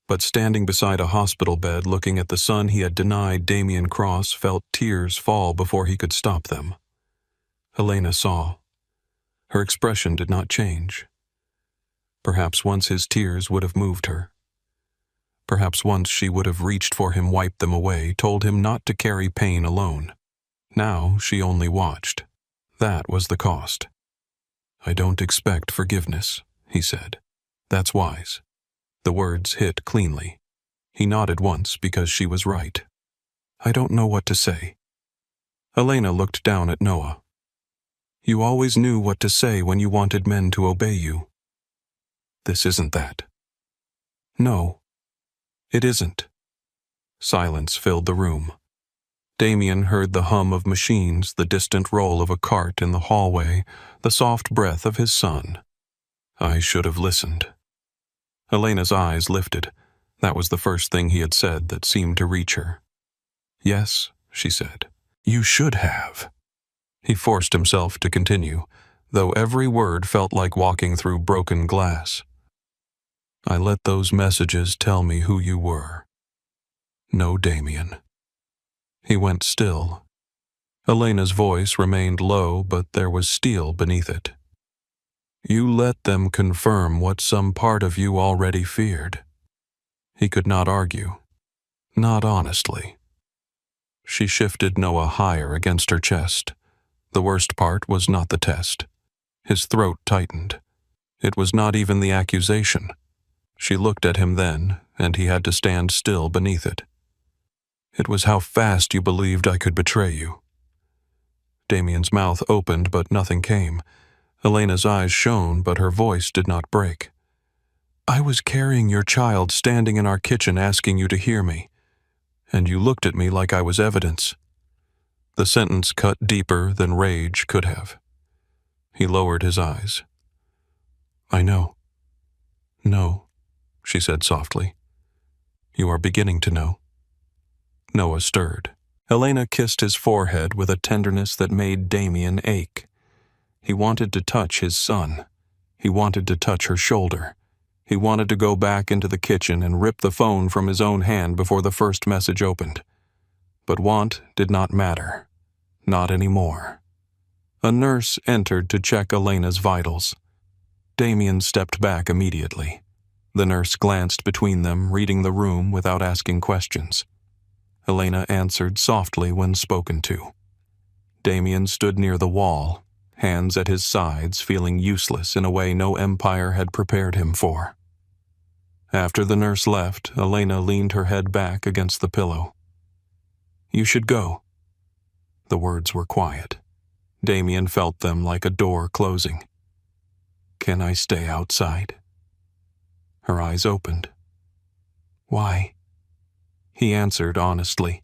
But standing beside a hospital bed looking at the son he had denied, Damien Cross felt tears fall before he could stop them. Elena saw. Her expression did not change. Perhaps once his tears would have moved her. Perhaps once she would have reached for him, wiped them away, told him not to carry pain alone. Now she only watched. That was the cost. "I don't expect forgiveness," he said. "That's wise." The words hit cleanly. He nodded once because she was right. "I don't know what to say." Elena looked down at Noah. "You always knew what to say when you wanted men to obey you." "This isn't that." "No, it isn't." Silence filled the room. Damien heard the hum of machines, the distant roll of a cart in the hallway, the soft breath of his son. "I should have listened." Elena's eyes lifted. That was the first thing he had said that seemed to reach her. "Yes," she said. "You should have." He forced himself to continue, though every word felt like walking through broken glass. "I let those messages tell me who you were." "No, Damien." He went still. Elena's voice remained low, but there was steel beneath it. "You let them confirm what some part of you already feared." He could not argue. Not honestly. She shifted Noah higher against her chest. The worst part was not the test. His throat tightened. It was not even the accusation. She looked at him then, and he had to stand still beneath it. "It was how fast you believed I could betray you." Damien's mouth opened, but nothing came. Elena's eyes shone, but her voice did not break. "I was carrying your child, standing in our kitchen asking you to hear me, and you looked at me like I was evidence." The sentence cut deeper than rage could have. He lowered his eyes. "I know." "No," she said softly. "You are beginning to know." Noah stirred. Elena kissed his forehead with a tenderness that made Damien ache. He wanted to touch his son. He wanted to touch her shoulder. He wanted to go back into the kitchen and rip the phone from his own hand before the first message opened. But want did not matter. Not anymore. A nurse entered to check Elena's vitals. Damien stepped back immediately. The nurse glanced between them, reading the room without asking questions. Elena answered softly when spoken to. Damien stood near the wall, hands at his sides, feeling useless in a way no empire had prepared him for. After the nurse left, Elena leaned her head back against the pillow. "You should go." The words were quiet. Damien felt them like a door closing. "Can I stay outside?" Her eyes opened. "Why?" He answered honestly,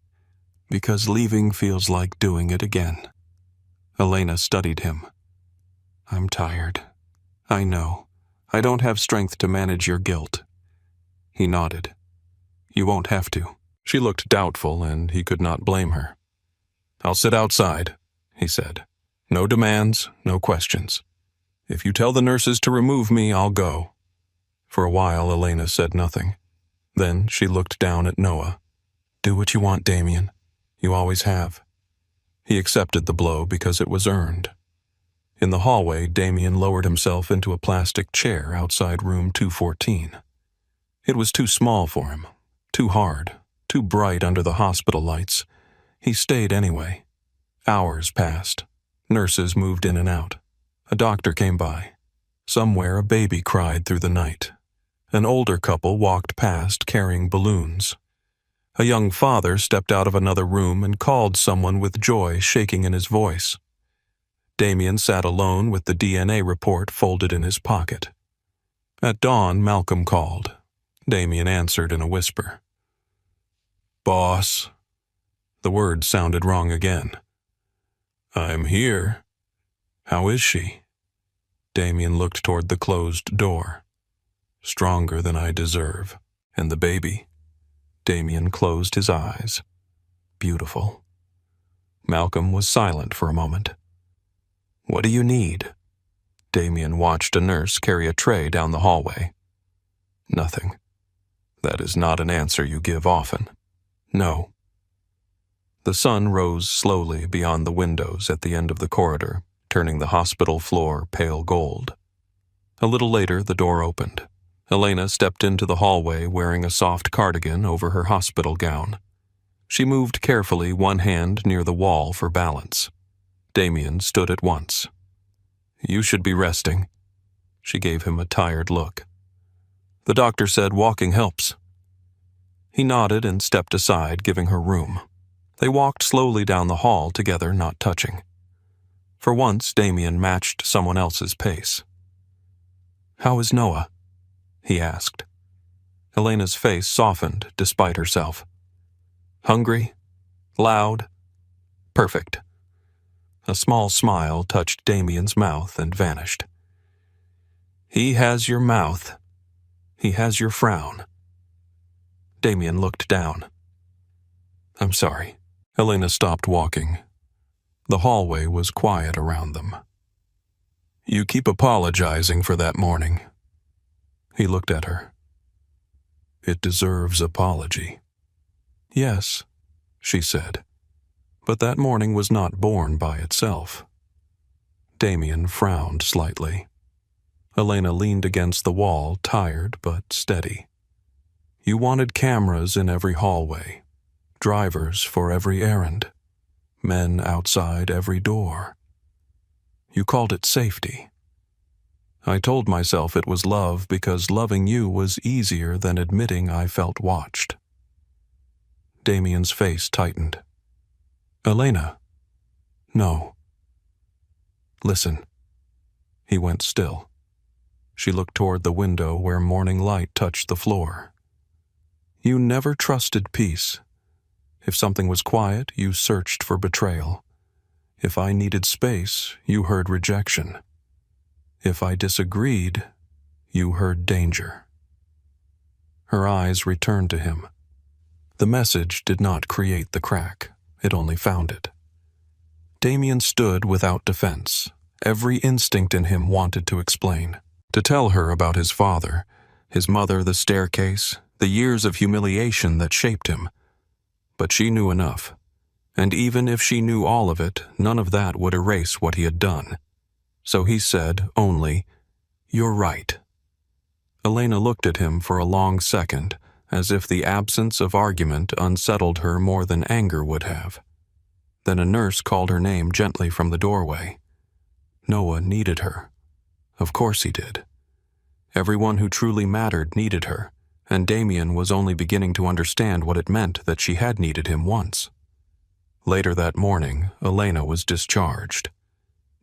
"Because leaving feels like doing it again." Elena studied him. "I'm tired. I know. I don't have strength to manage your guilt." He nodded. "You won't have to." She looked doubtful, and he could not blame her. "I'll sit outside," he said. "No demands, no questions. If you tell the nurses to remove me, I'll go." For a while, Elena said nothing. Then she looked down at Noah. "Do what you want, Damien. You always have." He accepted the blow because it was earned. In the hallway, Damien lowered himself into a plastic chair outside room 214. It was too small for him, too hard, too bright under the hospital lights. He stayed anyway. Hours passed. Nurses moved in and out. A doctor came by. Somewhere a baby cried through the night. An older couple walked past carrying balloons. A young father stepped out of another room and called someone with joy shaking in his voice. Damien sat alone with the DNA report folded in his pocket. At dawn, Malcolm called. Damien answered in a whisper. "Boss." The word sounded wrong again. "I'm here. How is she?" Damien looked toward the closed door. "Stronger than I deserve. And the baby?" Damien closed his eyes. "Beautiful." Malcolm was silent for a moment. "What do you need?" Damien watched a nurse carry a tray down the hallway. "Nothing. That is not an answer you give often." "No." The sun rose slowly beyond the windows at the end of the corridor, turning the hospital floor pale gold. A little later, the door opened. Elena stepped into the hallway wearing a soft cardigan over her hospital gown. She moved carefully, one hand near the wall for balance. Damien stood at once. "You should be resting." She gave him a tired look. "The doctor said walking helps." He nodded and stepped aside, giving her room. They walked slowly down the hall together, not touching. For once, Damien matched someone else's pace. "How is Noah?" he asked. Elena's face softened despite herself. "Hungry? Loud? Perfect." A small smile touched Damien's mouth and vanished. "He has your mouth. He has your frown." Damien looked down. "I'm sorry." Elena stopped walking. The hallway was quiet around them. "You keep apologizing for that morning." He looked at her. "It deserves apology." "Yes," she said. But that morning was not born by itself. Damien frowned slightly. Elena leaned against the wall, tired but steady. "You wanted cameras in every hallway, drivers for every errand, men outside every door. You called it safety. I told myself it was love because loving you was easier than admitting I felt watched." Damien's face tightened. "Elena." "No." "Listen." He went still. She looked toward the window where morning light touched the floor. "You never trusted peace. If something was quiet, you searched for betrayal. If I needed space, you heard rejection. If I disagreed, you heard danger." Her eyes returned to him. The message did not create the crack. It only found it. Damien stood without defense. Every instinct in him wanted to explain, to tell her about his father, his mother, the staircase, the years of humiliation that shaped him. But she knew enough. And even if she knew all of it, none of that would erase what he had done. So he said only, "You're right." Elena looked at him for a long second, as if the absence of argument unsettled her more than anger would have. Then a nurse called her name gently from the doorway. Noah needed her. Of course he did. Everyone who truly mattered needed her, and Damien was only beginning to understand what it meant that she had needed him once. Later that morning, Elena was discharged.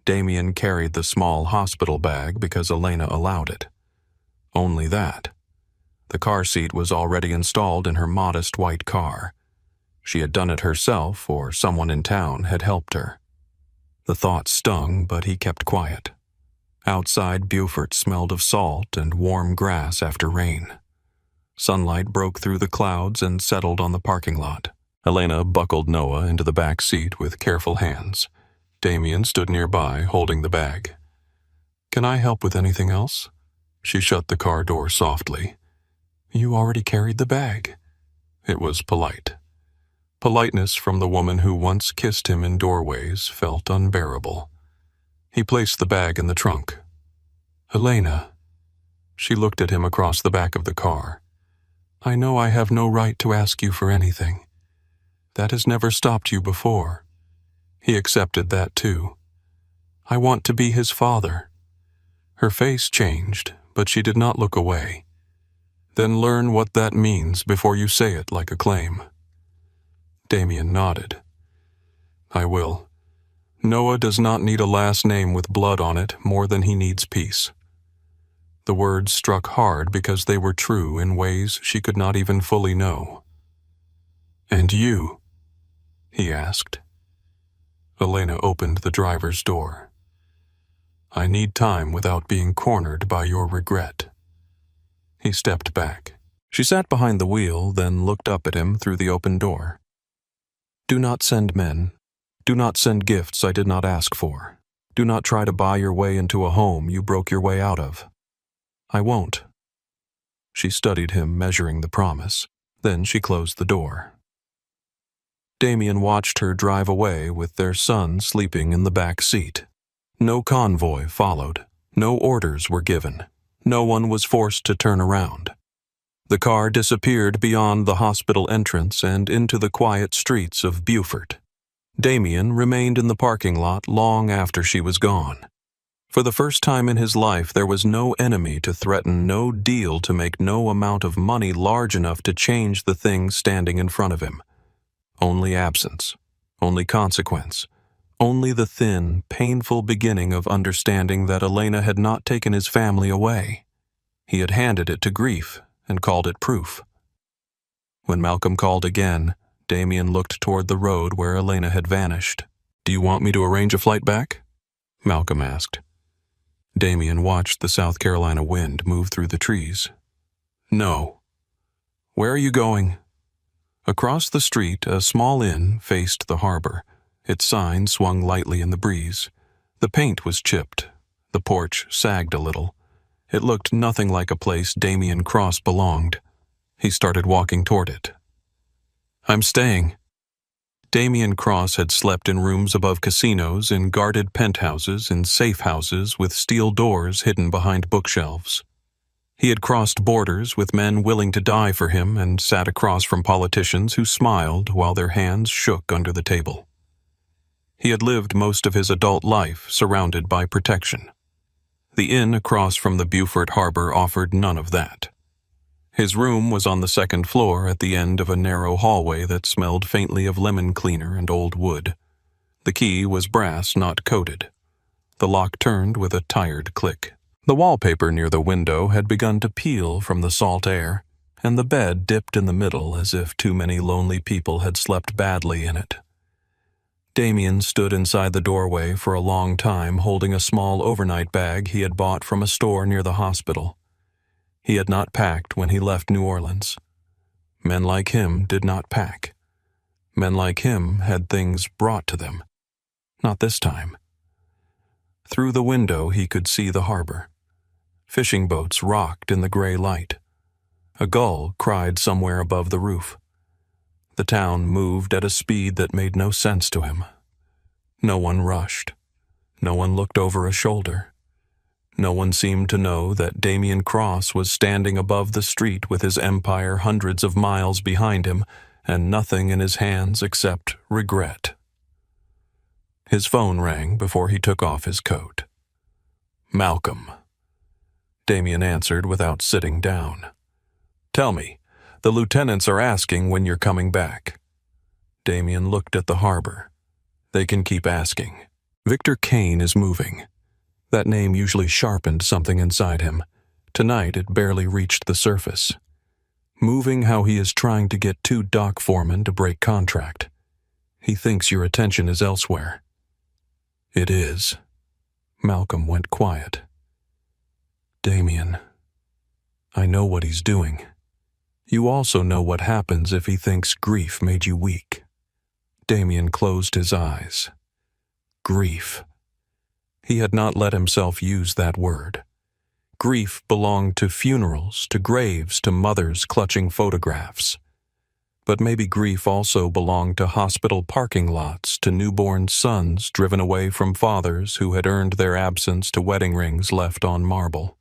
Damien carried the small hospital bag because Elena allowed it. Only that. The car seat was already installed in her modest white car. She had done it herself, or someone in town had helped her. The thought stung, but he kept quiet. Outside, Beaufort smelled of salt and warm grass after rain. Sunlight broke through the clouds and settled on the parking lot. Elena buckled Noah into the back seat with careful hands. Damien stood nearby, holding the bag. "Can I help with anything else?" She shut the car door softly. "You already carried the bag." It was polite. Politeness from the woman who once kissed him in doorways felt unbearable. He placed the bag in the trunk. "Elena." She looked at him across the back of the car. "I know I have no right to ask you for anything. That has never stopped you before." He accepted that too. "I want to be his father." Her face changed, but she did not look away. Then learn what that means before you say it like a claim. Damien nodded. I will. Noah does not need a last name with blood on it more than he needs peace. The words struck hard because they were true in ways she could not even fully know. And you? He asked. Elena opened the driver's door. I need time without being cornered by your regret. He stepped back. She sat behind the wheel, then looked up at him through the open door. Do not send men. Do not send gifts I did not ask for. Do not try to buy your way into a home you broke your way out of. I won't. She studied him, measuring the promise. Then she closed the door. Damien watched her drive away with their son sleeping in the back seat. No convoy followed. No orders were given. No one was forced to turn around. The car disappeared beyond the hospital entrance and into the quiet streets of Beaufort. Damien remained in the parking lot long after she was gone. For the first time in his life, there was no enemy to threaten, no deal to make no amount of money large enough to change the thing standing in front of him. Only absence, only consequence, only the thin, painful beginning of understanding that Elena had not taken his family away. He had handed it to grief and called it proof. When Malcolm called again, Damien looked toward the road where Elena had vanished. Do you want me to arrange a flight back? Malcolm asked. Damien watched the South Carolina wind move through the trees. No. Where are you going? Across the street, a small inn faced the harbor. Its sign swung lightly in the breeze. The paint was chipped. The porch sagged a little. It looked nothing like a place Damien Cross belonged. He started walking toward it. I'm staying. Damien Cross had slept in rooms above casinos, in guarded penthouses, in safe houses with steel doors hidden behind bookshelves. He had crossed borders with men willing to die for him and sat across from politicians who smiled while their hands shook under the table. He had lived most of his adult life surrounded by protection. The inn across from the Beaufort harbor offered none of that. His room was on the second floor at the end of a narrow hallway that smelled faintly of lemon cleaner and old wood. The key was brass, not coated. The lock turned with a tired click. The wallpaper near the window had begun to peel from the salt air, and the bed dipped in the middle as if too many lonely people had slept badly in it. Damien stood inside the doorway for a long time, holding a small overnight bag he had bought from a store near the hospital. He had not packed when he left New Orleans. Men like him did not pack. Men like him had things brought to them. Not this time. Through the window he could see the harbor. Fishing boats rocked in the gray light. A gull cried somewhere above the roof. The town moved at a speed that made no sense to him. No one rushed. No one looked over a shoulder. No one seemed to know that Damien Cross was standing above the street with his empire hundreds of miles behind him and nothing in his hands except regret. His phone rang before he took off his coat. Malcolm. Damien answered without sitting down. Tell me, the lieutenants are asking when you're coming back. Damien looked at the harbor. They can keep asking. Victor Kane is moving. That name usually sharpened something inside him. Tonight it barely reached the surface. Moving how he is trying to get 2 dock foremen to break contract. He thinks your attention is elsewhere. It is. Malcolm went quiet. Damien, I know what he's doing. You also know what happens if he thinks grief made you weak. Damien closed his eyes. Grief. He had not let himself use that word. Grief belonged to funerals, to graves, to mothers clutching photographs. But maybe grief also belonged to hospital parking lots, to newborn sons driven away from fathers who had earned their absence to wedding rings left on marble.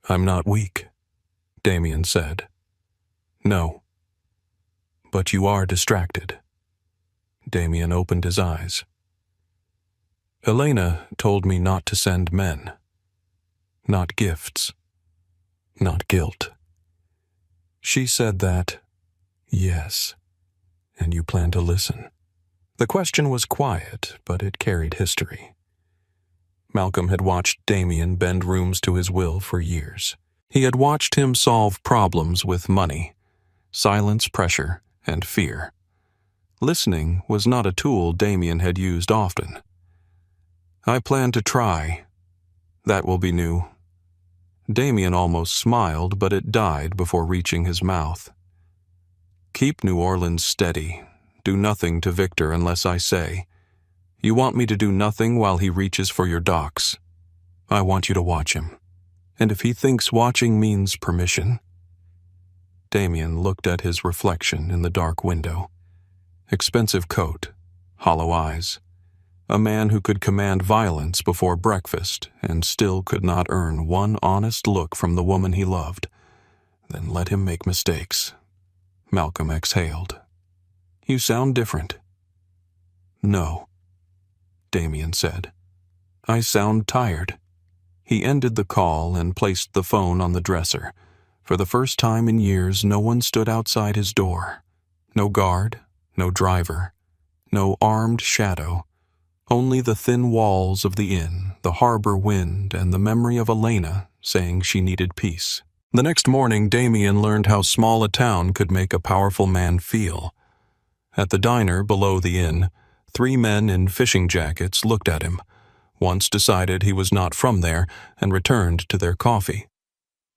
I'm not weak, Damien said. No. But you are distracted. Damien opened his eyes. Elena told me not to send men. Not gifts. Not guilt. She said that, yes, and you plan to listen. The question was quiet, but it carried history. Malcolm had watched Damien bend rooms to his will for years. He had watched him solve problems with money, silence pressure, and fear. Listening was not a tool Damien had used often. I plan to try. That will be new. Damien almost smiled, but it died before reaching his mouth. Keep New Orleans steady. Do nothing to Victor unless I say. You want me to do nothing while he reaches for your docks. I want you to watch him. And if he thinks watching means permission. Damien looked at his reflection in the dark window. Expensive coat, hollow eyes. A man who could command violence before breakfast and still could not earn one honest look from the woman he loved. Then let him make mistakes. Malcolm exhaled. You sound different. No, Damien said. I sound tired. He ended the call and placed the phone on the dresser. For the first time in years, no one stood outside his door. No guard, no driver, no armed shadow. Only the thin walls of the inn, the harbor wind, and the memory of Elena saying she needed peace. The next morning, Damien learned how small a town could make a powerful man feel. At the diner below the inn, 3 men in fishing jackets looked at him, once decided he was not from there, and returned to their coffee.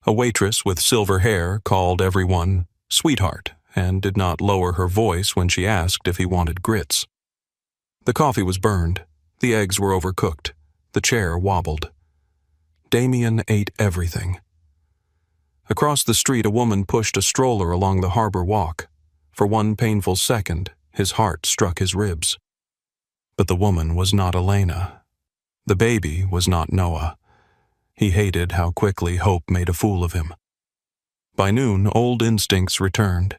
A waitress with silver hair called everyone sweetheart and did not lower her voice when she asked if he wanted grits. The coffee was burned, the eggs were overcooked, the chair wobbled. Damien ate everything. Across the street, a woman pushed a stroller along the harbor walk. For one painful second, his heart struck his ribs. But the woman was not Elena. The baby was not Noah. He hated how quickly hope made a fool of him. By noon, old instincts returned.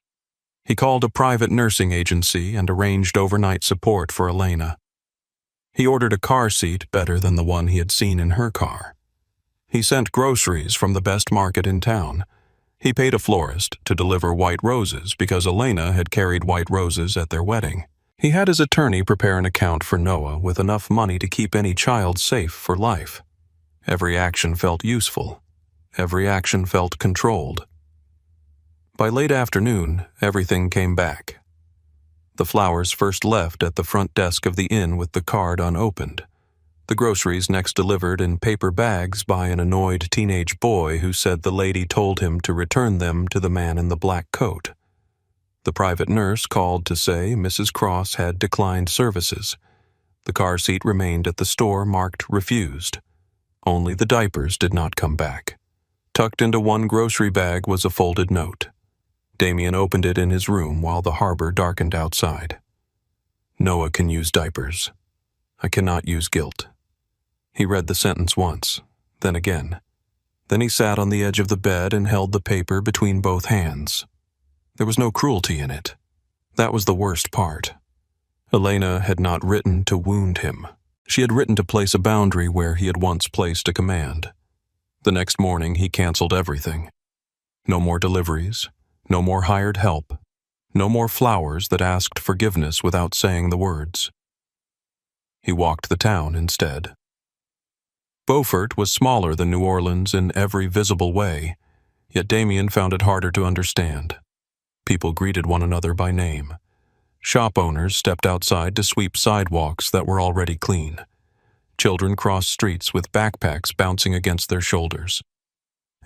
He called a private nursing agency and arranged overnight support for Elena. He ordered a car seat better than the one he had seen in her car. He sent groceries from the best market in town. He paid a florist to deliver white roses because Elena had carried white roses at their wedding. He had his attorney prepare an account for Noah with enough money to keep any child safe for life. Every action felt useful. Every action felt controlled. By late afternoon, everything came back. The flowers first left at the front desk of the inn with the card unopened. The groceries next delivered in paper bags by an annoyed teenage boy who said the lady told him to return them to the man in the black coat. The private nurse called to say Mrs. Cross had declined services. The car seat remained at the store marked refused. Only the diapers did not come back. Tucked into one grocery bag was a folded note. Damien opened it in his room while the harbor darkened outside. Noah can use diapers. I cannot use guilt. He read the sentence once, then again. Then he sat on the edge of the bed and held the paper between both hands. There was no cruelty in it. That was the worst part. Elena had not written to wound him. She had written to place a boundary where he had once placed a command. The next morning he canceled everything. No more deliveries. No more hired help. No more flowers that asked forgiveness without saying the words. He walked the town instead. Beaufort was smaller than New Orleans in every visible way, yet Damien found it harder to understand. People greeted one another by name. Shop owners stepped outside to sweep sidewalks that were already clean. Children crossed streets with backpacks bouncing against their shoulders.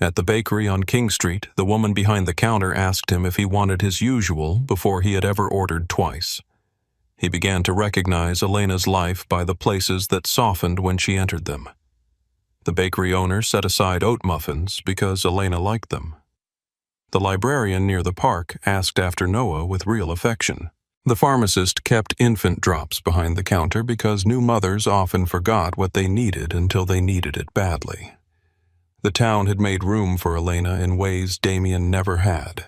At the bakery on King Street, the woman behind the counter asked him if he wanted his usual before he had ever ordered twice. He began to recognize Elena's life by the places that softened when she entered them. The bakery owner set aside oat muffins because Elena liked them. The librarian near the park asked after Noah with real affection. The pharmacist kept infant drops behind the counter because new mothers often forgot what they needed until they needed it badly. The town had made room for Elena in ways Damien never had.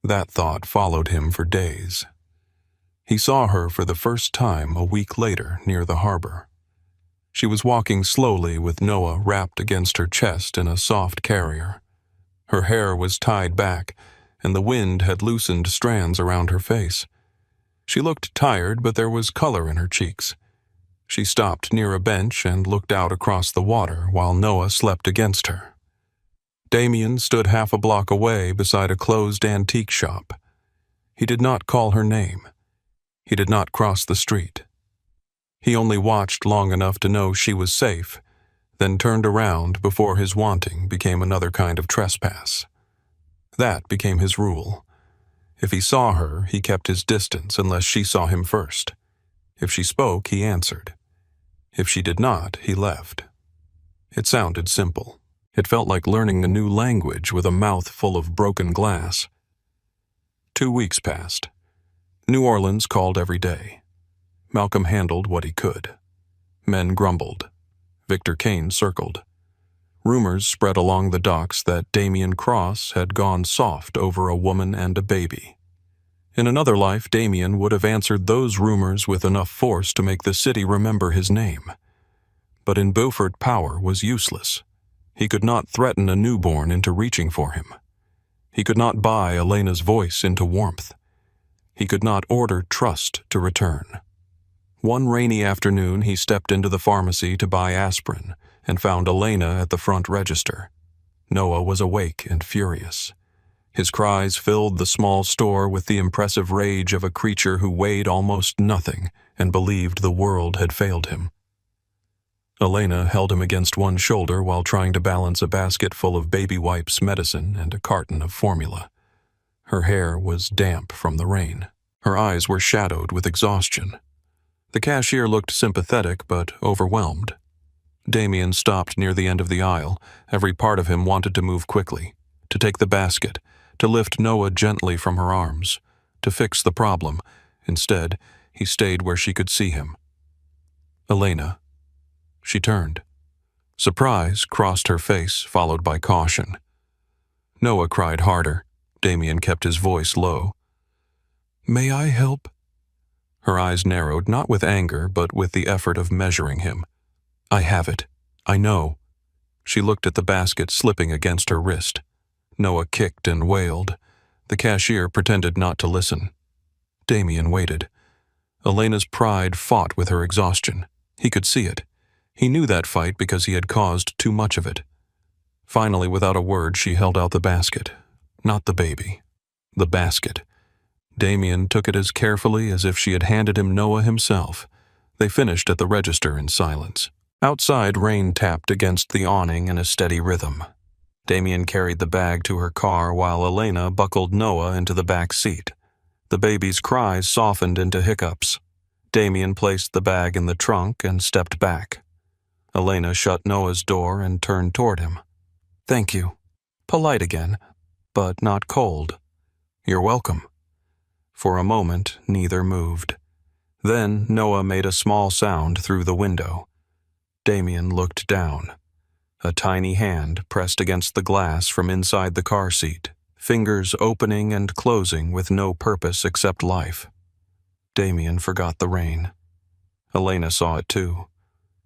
That thought followed him for days. He saw her for the first time a week later near the harbor. She was walking slowly with Noah wrapped against her chest in a soft carrier. Her hair was tied back, and the wind had loosened strands around her face. She looked tired, but there was color in her cheeks. She stopped near a bench and looked out across the water while Noah slept against her. Damien stood half a block away beside a closed antique shop. He did not call her name. He did not cross the street. He only watched long enough to know she was safe, then turned around before his wanting became another kind of trespass. That became his rule. If he saw her, he kept his distance unless she saw him first. If she spoke, he answered. If she did not, he left. It sounded simple. It felt like learning a new language with a mouth full of broken glass. 2 weeks passed. New Orleans called every day. Malcolm handled what he could. Men grumbled. Victor Kane circled. Rumors spread along the docks that Damien Cross had gone soft over a woman and a baby. In another life, Damien would have answered those rumors with enough force to make the city remember his name. But in Beaufort, power was useless. He could not threaten a newborn into reaching for him. He could not buy Elena's voice into warmth. He could not order trust to return. One rainy afternoon, he stepped into the pharmacy to buy aspirin and found Elena at the front register. Noah was awake and furious. His cries filled the small store with the impressive rage of a creature who weighed almost nothing and believed the world had failed him. Elena held him against one shoulder while trying to balance a basket full of baby wipes, medicine, and a carton of formula. Her hair was damp from the rain. Her eyes were shadowed with exhaustion. The cashier looked sympathetic but overwhelmed. Damien stopped near the end of the aisle. Every part of him wanted to move quickly, to take the basket, to lift Noah gently from her arms, to fix the problem. Instead, he stayed where she could see him. Elena. She turned. Surprise crossed her face, followed by caution. Noah cried harder. Damien kept his voice low. "May I help?" Her eyes narrowed, not with anger, but with the effort of measuring him. "I have it. I know." She looked at the basket slipping against her wrist. Noah kicked and wailed. The cashier pretended not to listen. Damien waited. Elena's pride fought with her exhaustion. He could see it. He knew that fight because he had caused too much of it. Finally, without a word, she held out the basket. Not the baby. The basket. Damien took it as carefully as if she had handed him Noah himself. They finished at the register in silence. Outside, rain tapped against the awning in a steady rhythm. Damien carried the bag to her car while Elena buckled Noah into the back seat. The baby's cries softened into hiccups. Damien placed the bag in the trunk and stepped back. Elena shut Noah's door and turned toward him. "Thank you." Polite again, but not cold. "You're welcome." For a moment, neither moved. Then Noah made a small sound through the window. Damien looked down. A tiny hand pressed against the glass from inside the car seat, fingers opening and closing with no purpose except life. Damien forgot the rain. Elena saw it too.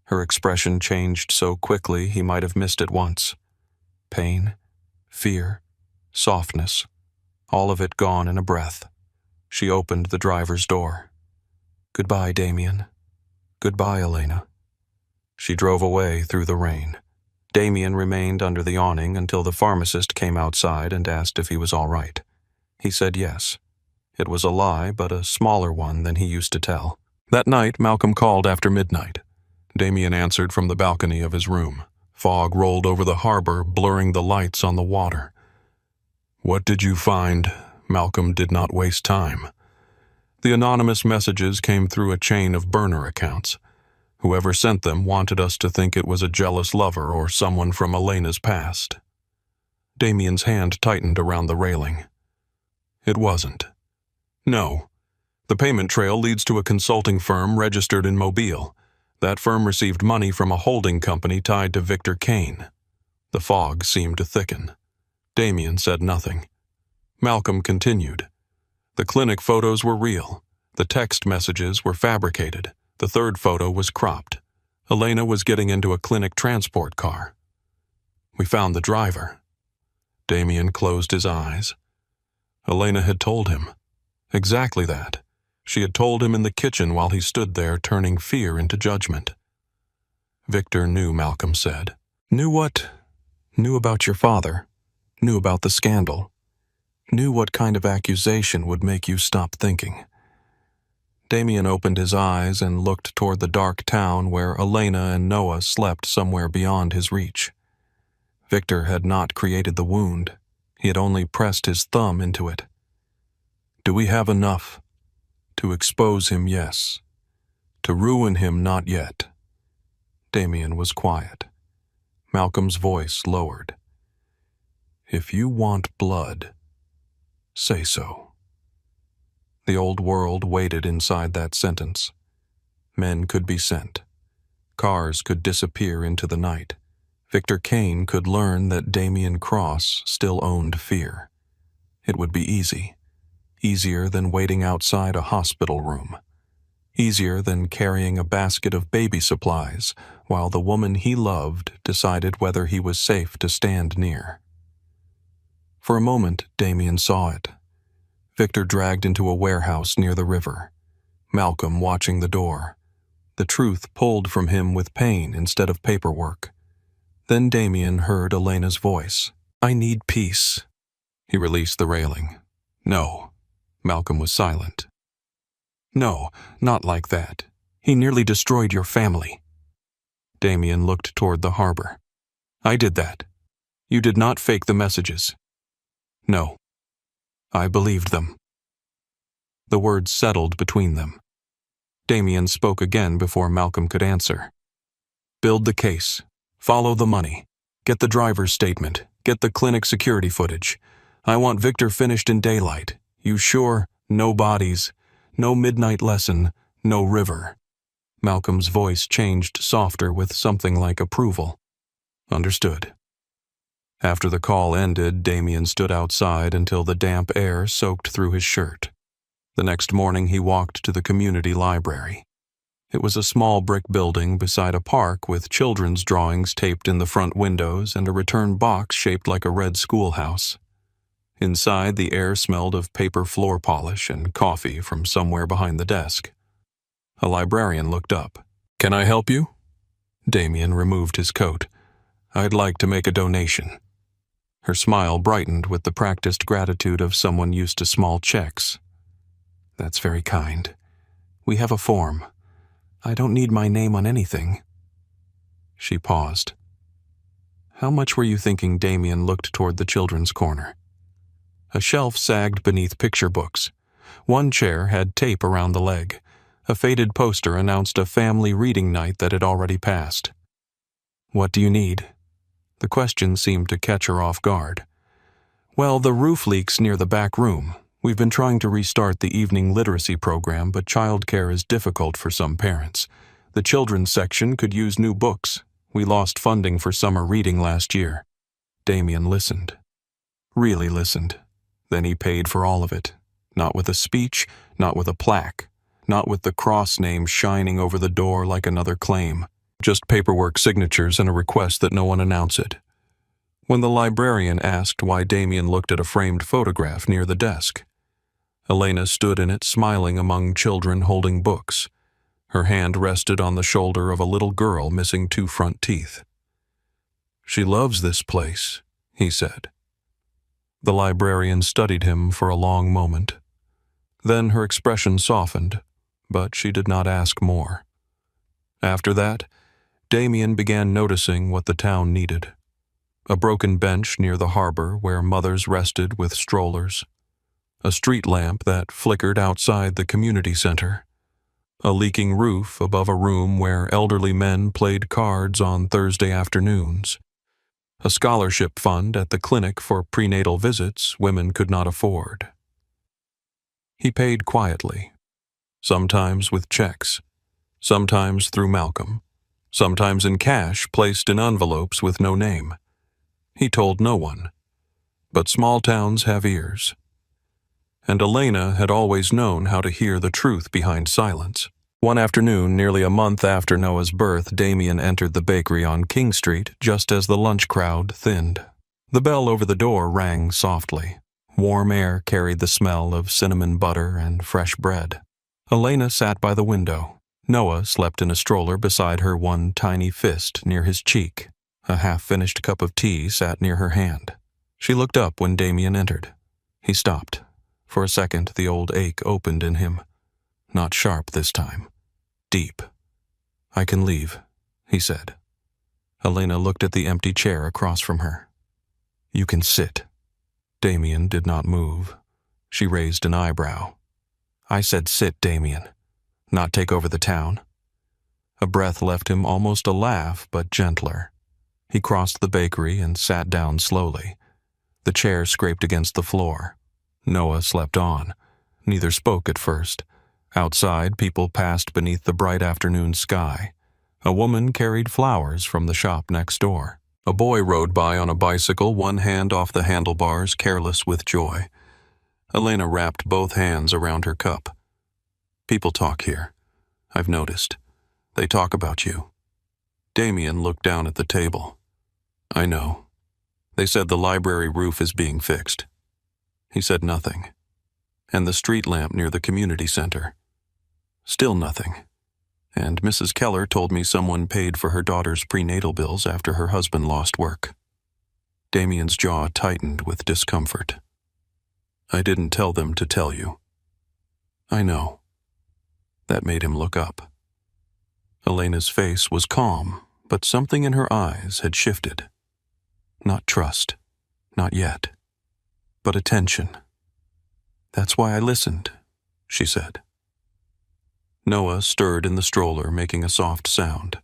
Her expression changed so quickly he might have missed it once. Pain, fear, softness, all of it gone in a breath. She opened the driver's door. "Goodbye, Damien. Goodbye, Elena." She drove away through the rain. Damien remained under the awning until the pharmacist came outside and asked if he was all right. He said yes. It was a lie, but a smaller one than he used to tell. That night, Malcolm called after midnight. Damien answered from the balcony of his room. Fog rolled over the harbor, blurring the lights on the water. "What did you find?" Malcolm did not waste time. The anonymous messages came through a chain of burner accounts. Whoever sent them wanted us to think it was a jealous lover or someone from Elena's past. Damien's hand tightened around the railing. It wasn't. No. The payment trail leads to a consulting firm registered in Mobile. That firm received money from a holding company tied to Victor Kane. The fog seemed to thicken. Damien said nothing. Malcolm continued. The clinic photos were real. The text messages were fabricated. The third photo was cropped. Elena was getting into a clinic transport car. We found the driver. Damien closed his eyes. Elena had told him. Exactly that. She had told him in the kitchen while he stood there turning fear into judgment. Victor knew, Malcolm said. Knew what? Knew about your father. Knew about the scandal. Knew what kind of accusation would make you stop thinking. Damien opened his eyes and looked toward the dark town where Elena and Noah slept somewhere beyond his reach. Victor had not created the wound. He had only pressed his thumb into it. Do we have enough? To expose him, yes. To ruin him, not yet. Damien was quiet. Malcolm's voice lowered. If you want blood, say so. The old world waited inside that sentence. Men could be sent. Cars could disappear into the night. Victor Kane could learn that Damien Cross still owned fear. It would be easy. Easier than waiting outside a hospital room. Easier than carrying a basket of baby supplies while the woman he loved decided whether he was safe to stand near. For a moment, Damien saw it. Victor dragged into a warehouse near the river. Malcolm watching the door. The truth pulled from him with pain instead of paperwork. Then Damien heard Elena's voice. I need peace. He released the railing. No. Malcolm was silent. No, not like that. He nearly destroyed your family. Damien looked toward the harbor. I did that. You did not fake the messages. No. I believed them. The words settled between them. Damien spoke again before Malcolm could answer. Build the case. Follow the money. Get the driver's statement. Get the clinic security footage. I want Victor finished in daylight. You sure? No bodies. No midnight lesson. No river. Malcolm's voice changed softer with something like approval. Understood. After the call ended, Damien stood outside until the damp air soaked through his shirt. The next morning he walked to the community library. It was a small brick building beside a park with children's drawings taped in the front windows and a return box shaped like a red schoolhouse. Inside, the air smelled of paper floor polish and coffee from somewhere behind the desk. A librarian looked up. Can I help you? Damien removed his coat. I'd like to make a donation. Her smile brightened with the practiced gratitude of someone used to small checks. That's very kind. We have a form. I don't need my name on anything. She paused. How much were you thinking? Damien looked toward the children's corner. A shelf sagged beneath picture books. One chair had tape around the leg. A faded poster announced a family reading night that had already passed. What do you need? The question seemed to catch her off guard. Well, the roof leaks near the back room. We've been trying to restart the evening literacy program, but childcare is difficult for some parents. The children's section could use new books. We lost funding for summer reading last year. Damien listened. Really listened. Then he paid for all of it. Not with a speech, not with a plaque, not with the cross name shining over the door like another claim. Just paperwork signatures and a request that no one announce it. When the librarian asked why Damien looked at a framed photograph near the desk, Elena stood in it smiling among children holding books. Her hand rested on the shoulder of a little girl missing 2 front teeth. She loves this place, he said. The librarian studied him for a long moment. Then her expression softened, but she did not ask more. After that, Damien began noticing what the town needed. A broken bench near the harbor where mothers rested with strollers. A street lamp that flickered outside the community center. A leaking roof above a room where elderly men played cards on Thursday afternoons. A scholarship fund at the clinic for prenatal visits women could not afford. He paid quietly, sometimes with checks, sometimes through Malcolm, sometimes in cash placed in envelopes with no name. He told no one, but small towns have ears. And Elena had always known how to hear the truth behind silence. One afternoon, nearly a month after Noah's birth, Damien entered the bakery on King Street just as the lunch crowd thinned. The bell over the door rang softly. Warm air carried the smell of cinnamon butter and fresh bread. Elena sat by the window. Noah slept in a stroller beside her, one tiny fist near his cheek. A half-finished cup of tea sat near her hand. She looked up when Damien entered. He stopped. For a second, the old ache opened in him. Not sharp this time. Deep. "I can leave," he said. Elena looked at the empty chair across from her. "You can sit." Damien did not move. She raised an eyebrow. "I said sit, Damien, not take over the town." A breath left him almost a laugh, but gentler. He crossed the bakery and sat down slowly. The chair scraped against the floor. Noah slept on. Neither spoke at first. Outside, people passed beneath the bright afternoon sky. A woman carried flowers from the shop next door. A boy rode by on a bicycle, one hand off the handlebars, careless with joy. Elena wrapped both hands around her cup. "People talk here. I've noticed. They talk about you." Damien looked down at the table. "I know. They said the library roof is being fixed." He said nothing. "And the street lamp near the community center." Still nothing. "And Mrs. Keller told me someone paid for her daughter's prenatal bills after her husband lost work." Damien's jaw tightened with discomfort. "I didn't tell them to tell you." "I know." That made him look up. Elena's face was calm, but something in her eyes had shifted. Not trust, not yet, but attention. "That's why I listened," she said. Noah stirred in the stroller, making a soft sound.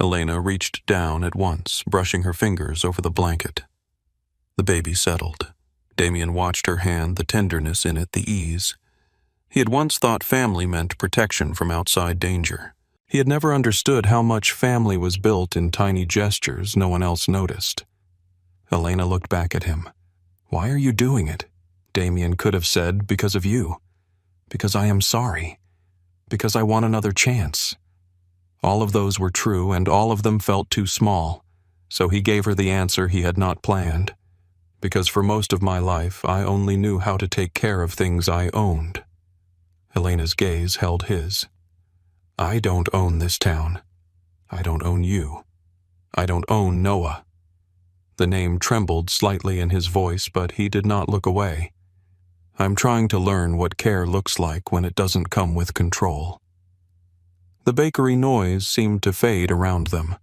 Elena reached down at once, brushing her fingers over the blanket. The baby settled. Damien watched her hand, the tenderness in it, the ease. He had once thought family meant protection from outside danger. He had never understood how much family was built in tiny gestures no one else noticed. Elena looked back at him. "Why are you doing it?" Damien could have said, "Because of you. Because I am sorry. Because I want another chance." All of those were true, and all of them felt too small, so he gave her the answer he had not planned. "Because for most of my life, I only knew how to take care of things I owned." Elena's gaze held his. "I don't own this town. I don't own you. I don't own Noah." The name trembled slightly in his voice, but he did not look away. "I'm trying to learn what care looks like when it doesn't come with control." The bakery noise seemed to fade around them.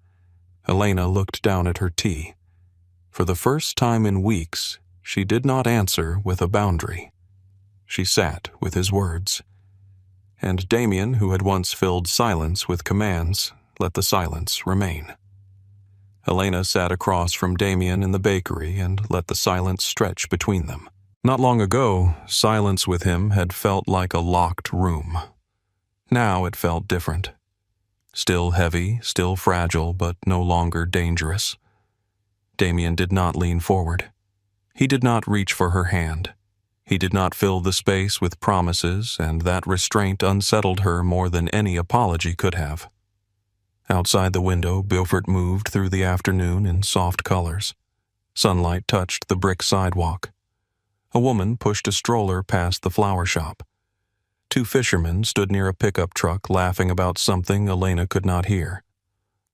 Elena looked down at her tea. For the first time in weeks, she did not answer with a boundary. She sat with his words. And Damien, who had once filled silence with commands, let the silence remain. Elena sat across from Damien in the bakery and let the silence stretch between them. Not long ago, silence with him had felt like a locked room. Now it felt different. Still heavy, still fragile, but no longer dangerous. Damien did not lean forward. He did not reach for her hand. He did not fill the space with promises, and that restraint unsettled her more than any apology could have. Outside the window, Beaufort moved through the afternoon in soft colors. Sunlight touched the brick sidewalk. A woman pushed a stroller past the flower shop. Two fishermen stood near a pickup truck laughing about something Elena could not hear.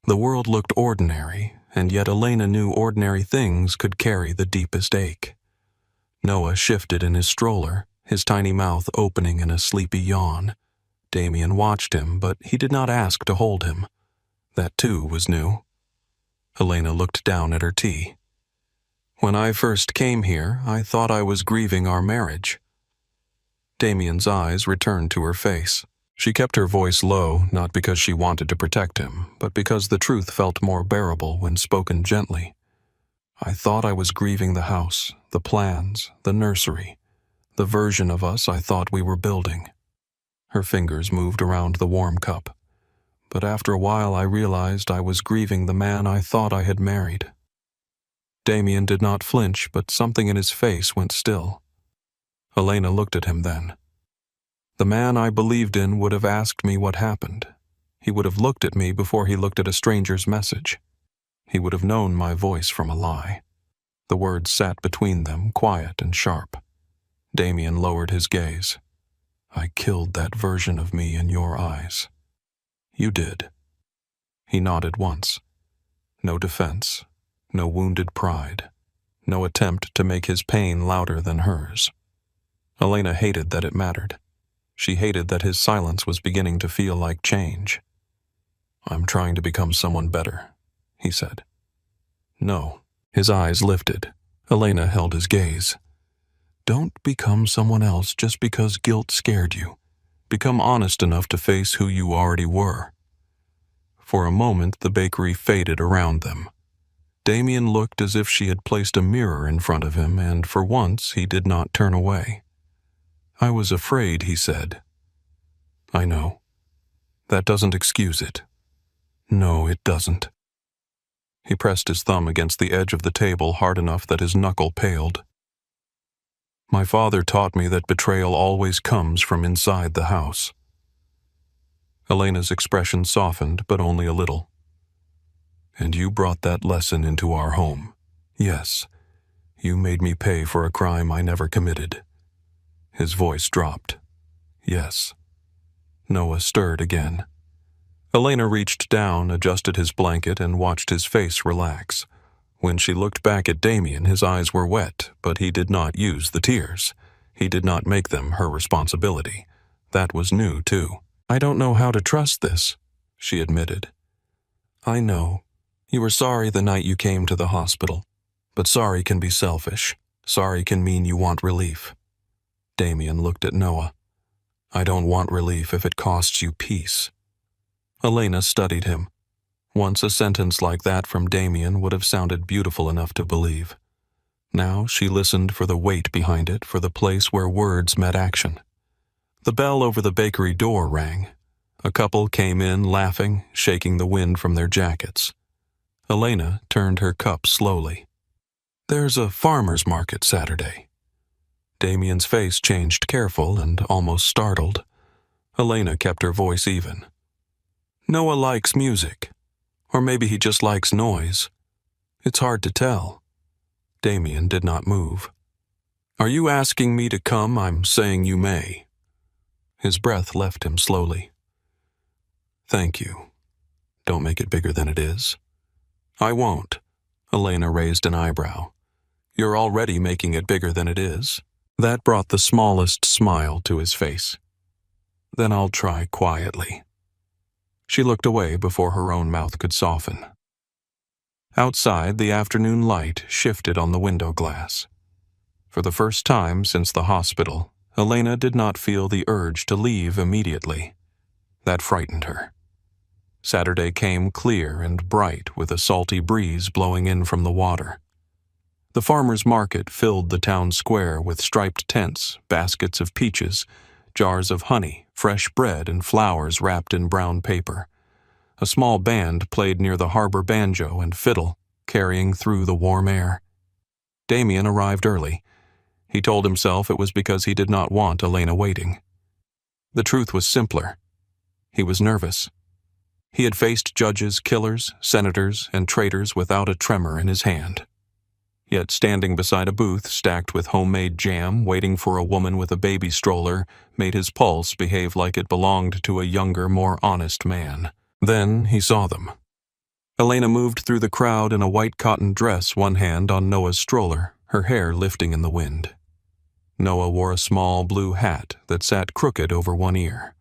The world looked ordinary, and yet Elena knew ordinary things could carry the deepest ache. Noah shifted in his stroller, his tiny mouth opening in a sleepy yawn. Damien watched him, but he did not ask to hold him. That too was new. Elena looked down at her tea. "When I first came here, I thought I was grieving our marriage." Damien's eyes returned to her face. She kept her voice low, not because she wanted to protect him, but because the truth felt more bearable when spoken gently. "I thought I was grieving the house, the plans, the nursery, the version of us I thought we were building." Her fingers moved around the warm cup. "But after a while I realized I was grieving the man I thought I had married." Damien did not flinch, but something in his face went still. Elena looked at him then. "The man I believed in would have asked me what happened. He would have looked at me before he looked at a stranger's message. He would have known my voice from a lie." The words sat between them, quiet and sharp. Damien lowered his gaze. I killed that version of me in your eyes. You did. He nodded once. No defense, no wounded pride, no attempt to make his pain louder than hers. Elena hated that it mattered. She hated that his silence was beginning to feel like change. I'm trying to become someone better, he said. No. His eyes lifted. Elena held his gaze. Don't become someone else just because guilt scared you. Become honest enough to face who you already were. For a moment, the bakery faded around them. Damien looked as if she had placed a mirror in front of him, and for once he did not turn away. I was afraid, he said. I know. That doesn't excuse it. No, it doesn't. He pressed his thumb against the edge of the table hard enough that his knuckle paled. My father taught me that betrayal always comes from inside the house. Elena's expression softened, but only a little. And you brought that lesson into our home. Yes, you made me pay for a crime I never committed. His voice dropped. Yes. Noah stirred again. Elena reached down, adjusted his blanket, and watched his face relax. When she looked back at Damien, his eyes were wet, but he did not use the tears. He did not make them her responsibility. That was new, too. I don't know how to trust this, she admitted. I know. You were sorry the night you came to the hospital. But sorry can be selfish. Sorry can mean you want relief. Damien looked at Noah. I don't want relief if it costs you peace. Elena studied him. Once a sentence like that from Damien would have sounded beautiful enough to believe. Now she listened for the weight behind it, for the place where words met action. The bell over the bakery door rang. A couple came in laughing, shaking the wind from their jackets. Elena turned her cup slowly. There's a farmer's market Saturday. Damien's face changed careful and almost startled. Elena kept her voice even. Noah likes music. Or maybe he just likes noise. It's hard to tell. Damien did not move. Are you asking me to come? I'm saying you may. His breath left him slowly. Thank you. Don't make it bigger than it is. I won't. Elena raised an eyebrow. You're already making it bigger than it is. That brought the smallest smile to his face. Then I'll try quietly. She looked away before her own mouth could soften. Outside, the afternoon light shifted on the window glass. For the first time since the hospital, Elena did not feel the urge to leave immediately. That frightened her. Saturday came clear and bright with a salty breeze blowing in from the water. The farmer's market filled the town square with striped tents, baskets of peaches, jars of honey, fresh bread, and flowers wrapped in brown paper. A small band played near the harbor banjo and fiddle, carrying through the warm air. Damien arrived early. He told himself it was because he did not want Elena waiting. The truth was simpler. He was nervous. He had faced judges, killers, senators, and traitors without a tremor in his hand. Yet standing beside a booth stacked with homemade jam, waiting for a woman with a baby stroller, made his pulse behave like it belonged to a younger, more honest man. Then he saw them. Elena moved through the crowd in a white cotton dress, one hand on Noah's stroller, her hair lifting in the wind. Noah wore a small blue hat that sat crooked over one ear.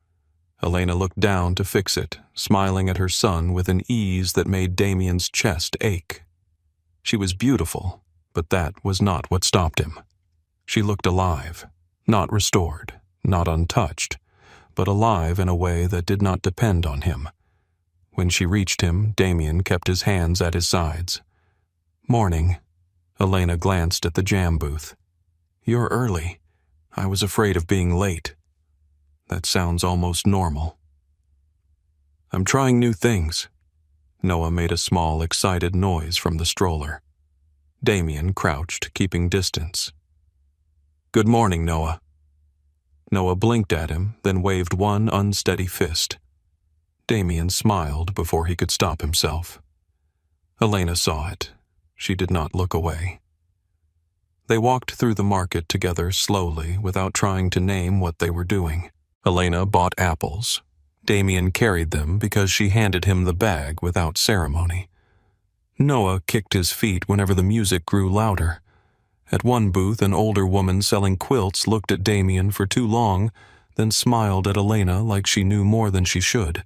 Elena looked down to fix it, smiling at her son with an ease that made Damien's chest ache. She was beautiful, but that was not what stopped him. She looked alive, not restored, not untouched, but alive in a way that did not depend on him. When she reached him, Damien kept his hands at his sides. Morning. Elena glanced at the jam booth. You're early. I was afraid of being late. That sounds almost normal. I'm trying new things. Noah made a small, excited noise from the stroller. Damien crouched, keeping distance. Good morning, Noah. Noah blinked at him, then waved one unsteady fist. Damien smiled before he could stop himself. Elena saw it. She did not look away. They walked through the market together slowly without trying to name what they were doing. Elena bought apples. Damien carried them because she handed him the bag without ceremony. Noah kicked his feet whenever the music grew louder. At one booth, an older woman selling quilts looked at Damien for too long, then smiled at Elena like she knew more than she should.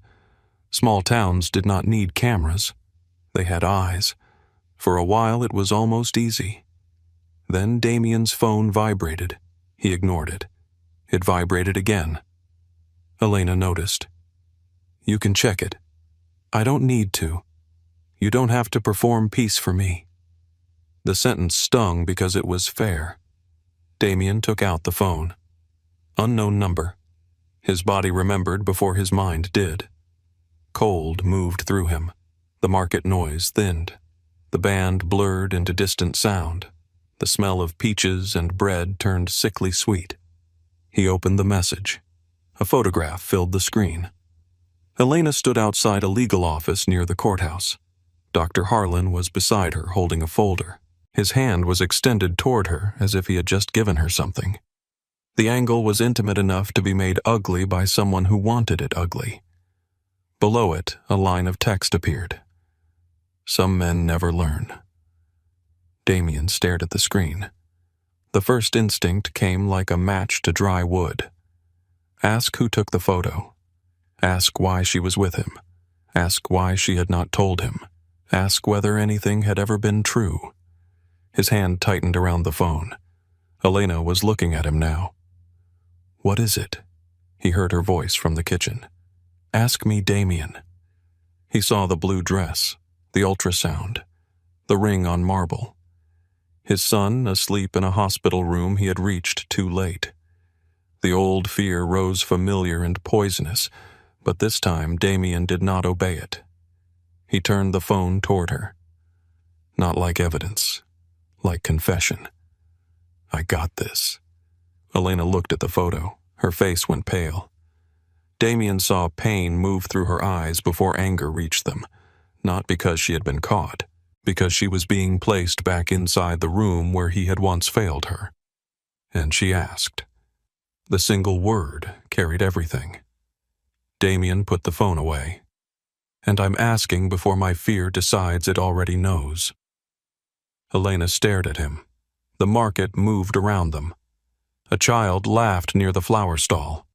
Small towns did not need cameras. They had eyes. For a while it was almost easy. Then Damien's phone vibrated. He ignored it. It vibrated again. Elena noticed. "You can check it. I don't need to. You don't have to perform peace for me." The sentence stung because it was fair. Damien took out the phone. Unknown number. His body remembered before his mind did. Cold moved through him. The market noise thinned. The band blurred into distant sound. The smell of peaches and bread turned sickly sweet. He opened the message. A photograph filled the screen. Elena stood outside a legal office near the courthouse. Dr. Harlan was beside her, holding a folder. His hand was extended toward her as if he had just given her something. The angle was intimate enough to be made ugly by someone who wanted it ugly. Below it, a line of text appeared. "Some men never learn." Damien stared at the screen. The first instinct came like a match to dry wood. Ask who took the photo. Ask why she was with him. Ask why she had not told him. Ask whether anything had ever been true. His hand tightened around the phone. Elena was looking at him now. "What is it?" He heard her voice from the kitchen. "Ask me, Damien." He saw the blue dress, the ultrasound, the ring on marble. His son, asleep in a hospital room he had reached too late. The old fear rose familiar and poisonous, but this time Damien did not obey it. He turned the phone toward her. Not like evidence, like confession. "I got this." Elena looked at the photo. Her face went pale. Damien saw pain move through her eyes before anger reached them, not because she had been caught, because she was being placed back inside the room where he had once failed her. And she asked. The single word carried everything. Damien put the phone away. "And I'm asking before my fear decides it already knows." Elena stared at him. The market moved around them. A child laughed near the flower stall.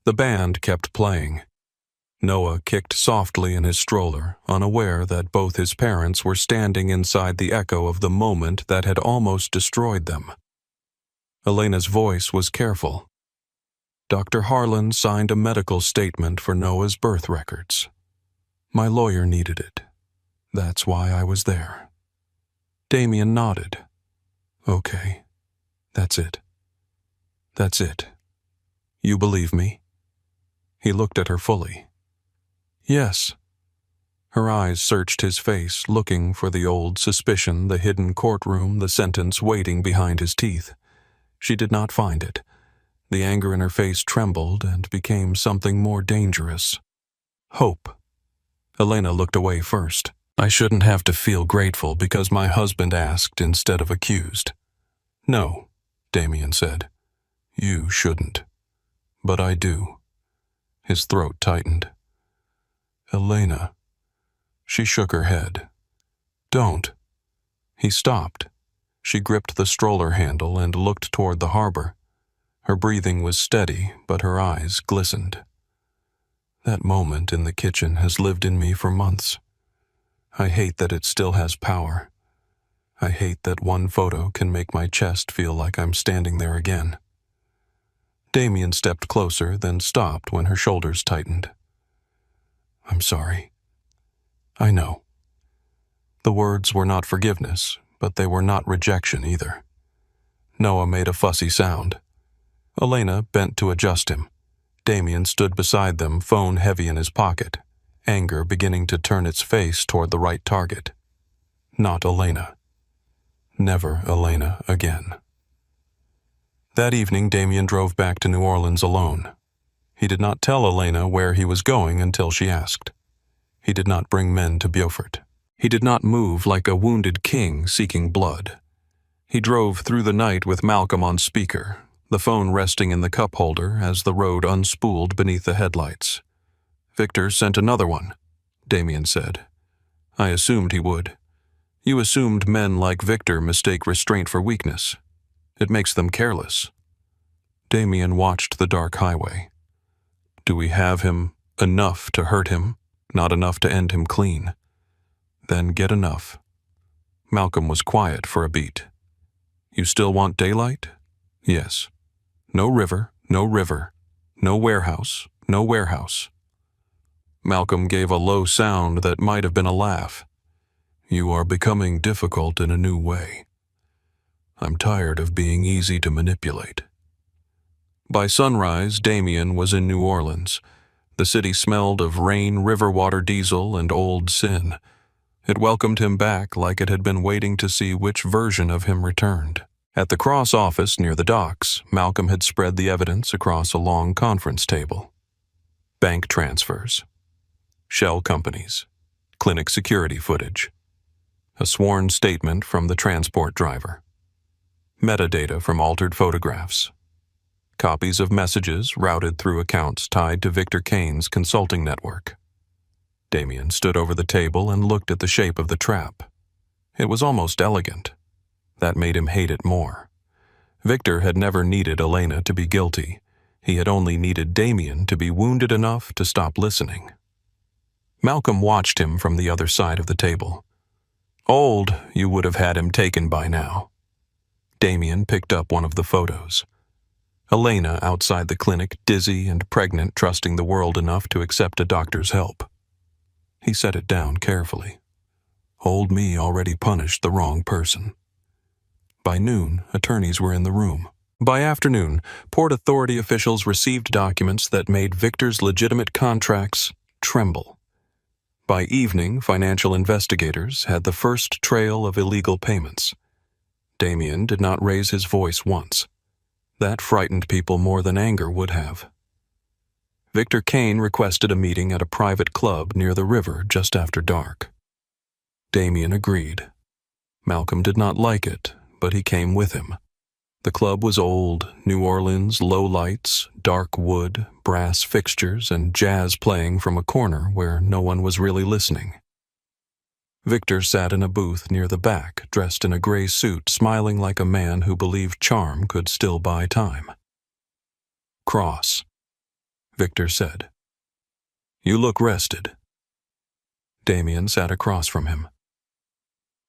The band kept playing. Noah kicked softly in his stroller, unaware that both his parents were standing inside the echo of the moment that had almost destroyed them. Elena's voice was careful. Dr. Harlan signed a medical statement for Noah's birth records. My lawyer needed it. That's why I was there. Damien nodded. Okay, that's it. That's it. You believe me? He looked at her fully. Yes. Her eyes searched his face, looking for the old suspicion, the hidden courtroom, the sentence waiting behind his teeth. She did not find it. The anger in her face trembled and became something more dangerous. Hope. Elena looked away first. I shouldn't have to feel grateful because my husband asked instead of accused. No, Damien said. You shouldn't. But I do. His throat tightened. Elena. She shook her head. Don't. He stopped. She gripped the stroller handle and looked toward the harbor. Her breathing was steady, but her eyes glistened. That moment in the kitchen has lived in me for months. I hate that it still has power. I hate that one photo can make my chest feel like I'm standing there again. Damien stepped closer, then stopped when her shoulders tightened. I'm sorry. I know. The words were not forgiveness, but they were not rejection either. Noah made a fussy sound. Elena bent to adjust him. Damien stood beside them, phone heavy in his pocket, anger beginning to turn its face toward the right target. Not Elena. Never Elena again. That evening, Damien drove back to New Orleans alone. He did not tell Elena where he was going until she asked. He did not bring men to Beaufort. He did not move like a wounded king seeking blood. He drove through the night with Malcolm on speaker, the phone resting in the cup holder as the road unspooled beneath the headlights. "Victor sent another one," Damien said. "I assumed he would. You assumed men like Victor mistake restraint for weakness. It makes them careless." Damien watched the dark highway. "Do we have him enough to hurt him, not enough to end him clean? Then get enough." Malcolm was quiet for a beat. "You still want daylight?" "Yes. No river, no river. No warehouse, no warehouse." Malcolm gave a low sound that might have been a laugh. "You are becoming difficult in a new way. I'm tired of being easy to manipulate." By sunrise, Damien was in New Orleans. The city smelled of rain, river water, diesel, and old sin. It welcomed him back like it had been waiting to see which version of him returned. At the Cross office near the docks, Malcolm had spread the evidence across a long conference table. Bank transfers, shell companies, clinic security footage, a sworn statement from the transport driver, metadata from altered photographs, copies of messages routed through accounts tied to Victor Kane's consulting network. Damien stood over the table and looked at the shape of the trap. It was almost elegant. That made him hate it more. Victor had never needed Elena to be guilty. He had only needed Damien to be wounded enough to stop listening. Malcolm watched him from the other side of the table. "Old, you would have had him taken by now." Damien picked up one of the photos. Elena outside the clinic, dizzy and pregnant, trusting the world enough to accept a doctor's help. He set it down carefully. Old me already punished the wrong person. By noon, attorneys were in the room. By afternoon, Port Authority officials received documents that made Victor's legitimate contracts tremble. By evening, financial investigators had the first trail of illegal payments. Damien did not raise his voice once. That frightened people more than anger would have. Victor Kane requested a meeting at a private club near the river just after dark. Damien agreed. Malcolm did not like it, but he came with him. The club was old, New Orleans, low lights, dark wood, brass fixtures, and jazz playing from a corner where no one was really listening. Victor sat in a booth near the back, dressed in a gray suit, smiling like a man who believed charm could still buy time. "Cross," Victor said. "You look rested." Damien sat across from him.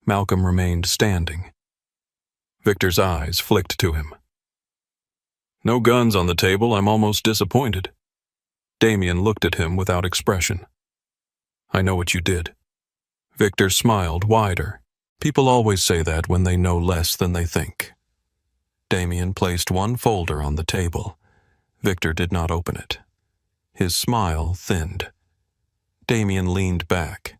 Malcolm remained standing. Victor's eyes flicked to him. "No guns on the table, I'm almost disappointed." Damien looked at him without expression. "I know what you did." Victor smiled wider. People always say that when they know less than they think. Damien placed one folder on the table. Victor did not open it. His smile thinned. Damien leaned back.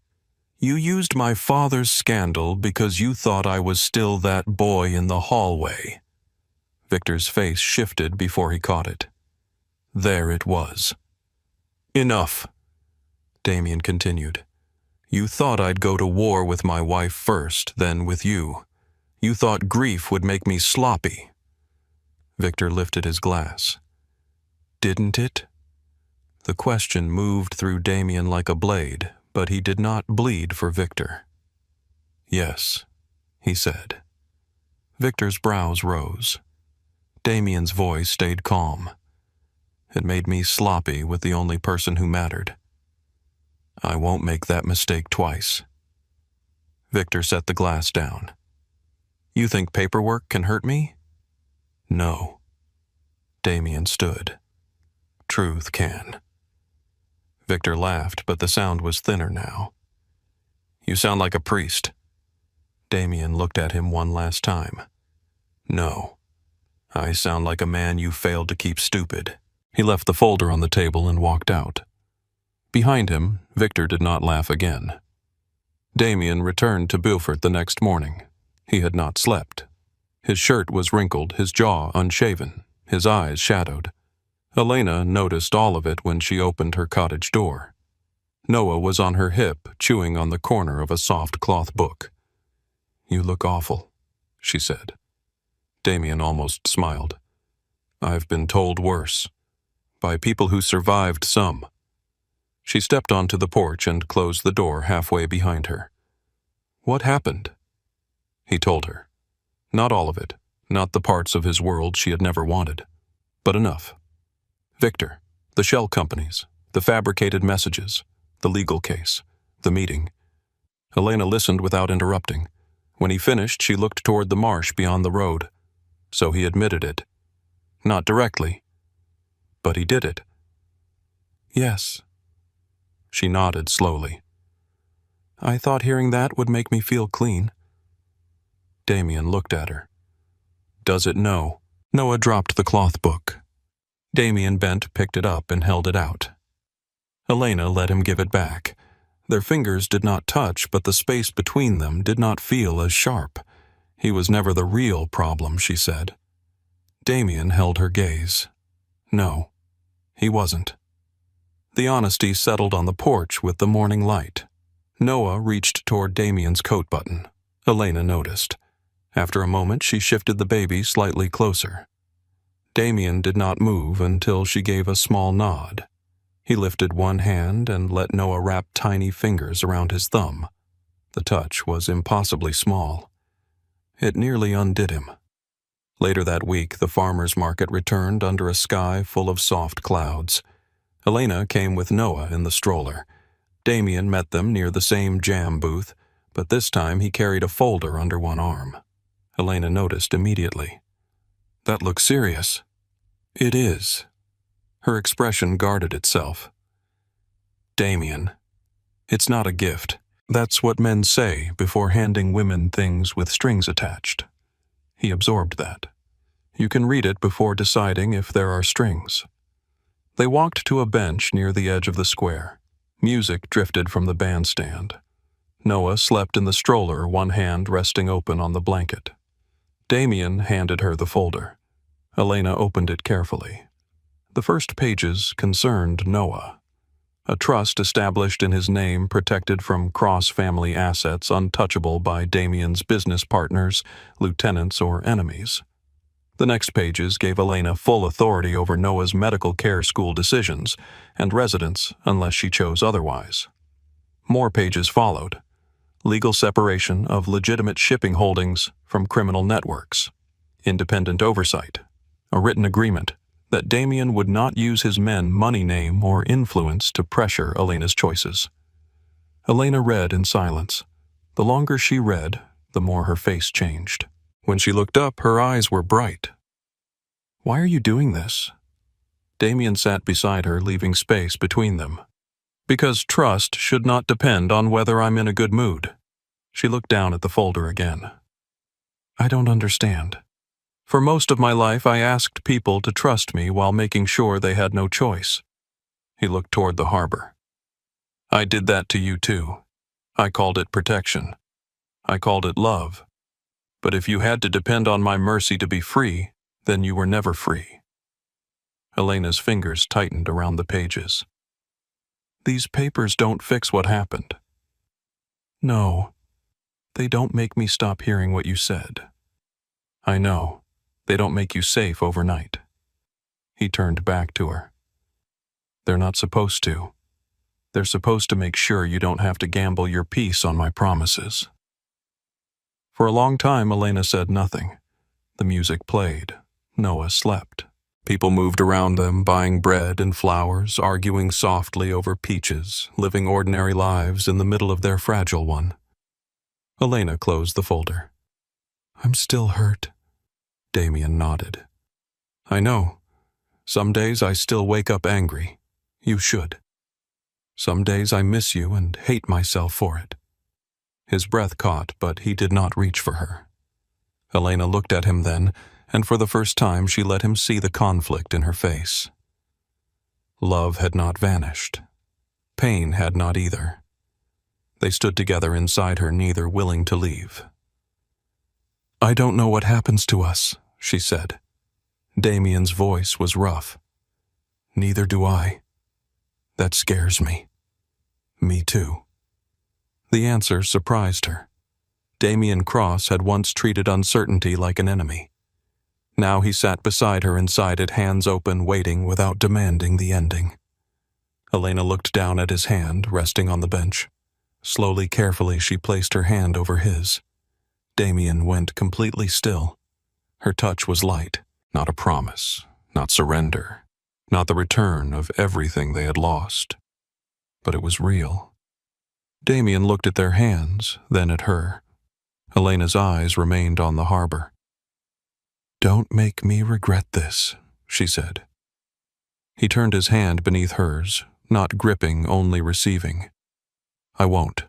"You used my father's scandal because you thought I was still that boy in the hallway." Victor's face shifted before he caught it. There it was. "Enough," Damien continued. "You thought I'd go to war with my wife first, then with you. You thought grief would make me sloppy." Victor lifted his glass. "Didn't it?" The question moved through Damien like a blade, but he did not bleed for Victor. "Yes," he said. Victor's brows rose. Damien's voice stayed calm. "It made me sloppy with the only person who mattered. I won't make that mistake twice." Victor set the glass down. "You think paperwork can hurt me?" "No." Damien stood. "Truth can." Victor laughed, but the sound was thinner now. "You sound like a priest." Damien looked at him one last time. "No. I sound like a man you failed to keep stupid." He left the folder on the table and walked out. Behind him, Victor did not laugh again. Damien returned to Beaufort the next morning. He had not slept. His shirt was wrinkled, his jaw unshaven, his eyes shadowed. Elena noticed all of it when she opened her cottage door. Noah was on her hip, chewing on the corner of a soft cloth book. "You look awful," she said. Damien almost smiled. I've been told worse. By people who survived some. She stepped onto the porch and closed the door halfway behind her. What happened? He told her. Not all of it, not the parts of his world she had never wanted, but enough. Victor, the shell companies, the fabricated messages, the legal case, the meeting. Elena listened without interrupting. When he finished, she looked toward the marsh beyond the road. So he admitted it. Not directly, but he did it. Yes. She nodded slowly. I thought hearing that would make me feel clean. Damien looked at her. Does it know? Noah dropped the cloth book. Damien bent, picked it up, and held it out. Elena let him give it back. Their fingers did not touch, but the space between them did not feel as sharp. He was never the real problem, she said. Damien held her gaze. No, he wasn't. The honesty settled on the porch with the morning light. Noah reached toward Damien's coat button. Elena noticed. After a moment, she shifted the baby slightly closer. Damien did not move until she gave a small nod. He lifted one hand and let Noah wrap tiny fingers around his thumb. The touch was impossibly small. It nearly undid him. Later that week, the farmer's market returned under a sky full of soft clouds. Elena came with Noah in the stroller. Damien met them near the same jam booth, but this time he carried a folder under one arm. Elena noticed immediately. That looks serious. It is. Her expression guarded itself. Damien, it's not a gift. That's what men say before handing women things with strings attached. He absorbed that. You can read it before deciding if there are strings. They walked to a bench near the edge of the square. Music drifted from the bandstand. Noah slept in the stroller, one hand resting open on the blanket. Damien handed her the folder. Elena opened it carefully. The first pages concerned Noah. A trust established in his name protected from cross-family assets untouchable by Damien's business partners, lieutenants, or enemies. The next pages gave Elena full authority over Noah's medical care school decisions and residence unless she chose otherwise. More pages followed. Legal separation of legitimate shipping holdings from criminal networks. Independent oversight. A written agreement that Damien would not use his men, money, name, or influence to pressure Elena's choices. Elena read in silence. The longer she read, the more her face changed. When she looked up, her eyes were bright. Why are you doing this? Damien sat beside her, leaving space between them. Because trust should not depend on whether I'm in a good mood. She looked down at the folder again. I don't understand. For most of my life, I asked people to trust me while making sure they had no choice. He looked toward the harbor. I did that to you too. I called it protection. I called it love. But if you had to depend on my mercy to be free, then you were never free. Elena's fingers tightened around the pages. These papers don't fix what happened. No, they don't make me stop hearing what you said. I know. They don't make you safe overnight. He turned back to her. They're not supposed to. They're supposed to make sure you don't have to gamble your peace on my promises. For a long time, Elena said nothing. The music played. Noah slept. People moved around them, buying bread and flowers, arguing softly over peaches, living ordinary lives in the middle of their fragile one. Elena closed the folder. I'm still hurt. Damien nodded. I know. Some days I still wake up angry. You should. Some days I miss you and hate myself for it. His breath caught, but he did not reach for her. Elena looked at him then, and for the first time she let him see the conflict in her face. Love had not vanished. Pain had not either. They stood together inside her, neither willing to leave. I don't know what happens to us, she said. Damien's voice was rough. Neither do I. That scares me. Me too. The answer surprised her. Damien Cross had once treated uncertainty like an enemy. Now he sat beside her inside it, hands open, waiting without demanding the ending. Elena looked down at his hand, resting on the bench. Slowly, carefully, she placed her hand over his. Damien went completely still. Her touch was light, not a promise, not surrender, not the return of everything they had lost. But it was real. Damien looked at their hands, then at her. Elena's eyes remained on the harbor. "Don't make me regret this," she said. He turned his hand beneath hers, not gripping, only receiving. "I won't."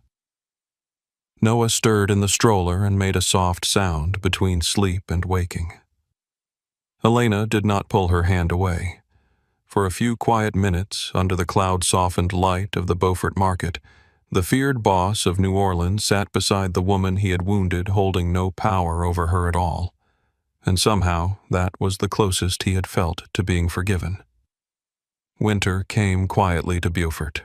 Noah stirred in the stroller and made a soft sound between sleep and waking. Elena did not pull her hand away. For a few quiet minutes, under the cloud-softened light of the Beaufort market, the feared boss of New Orleans sat beside the woman he had wounded, holding no power over her at all. And somehow, that was the closest he had felt to being forgiven. Winter came quietly to Beaufort.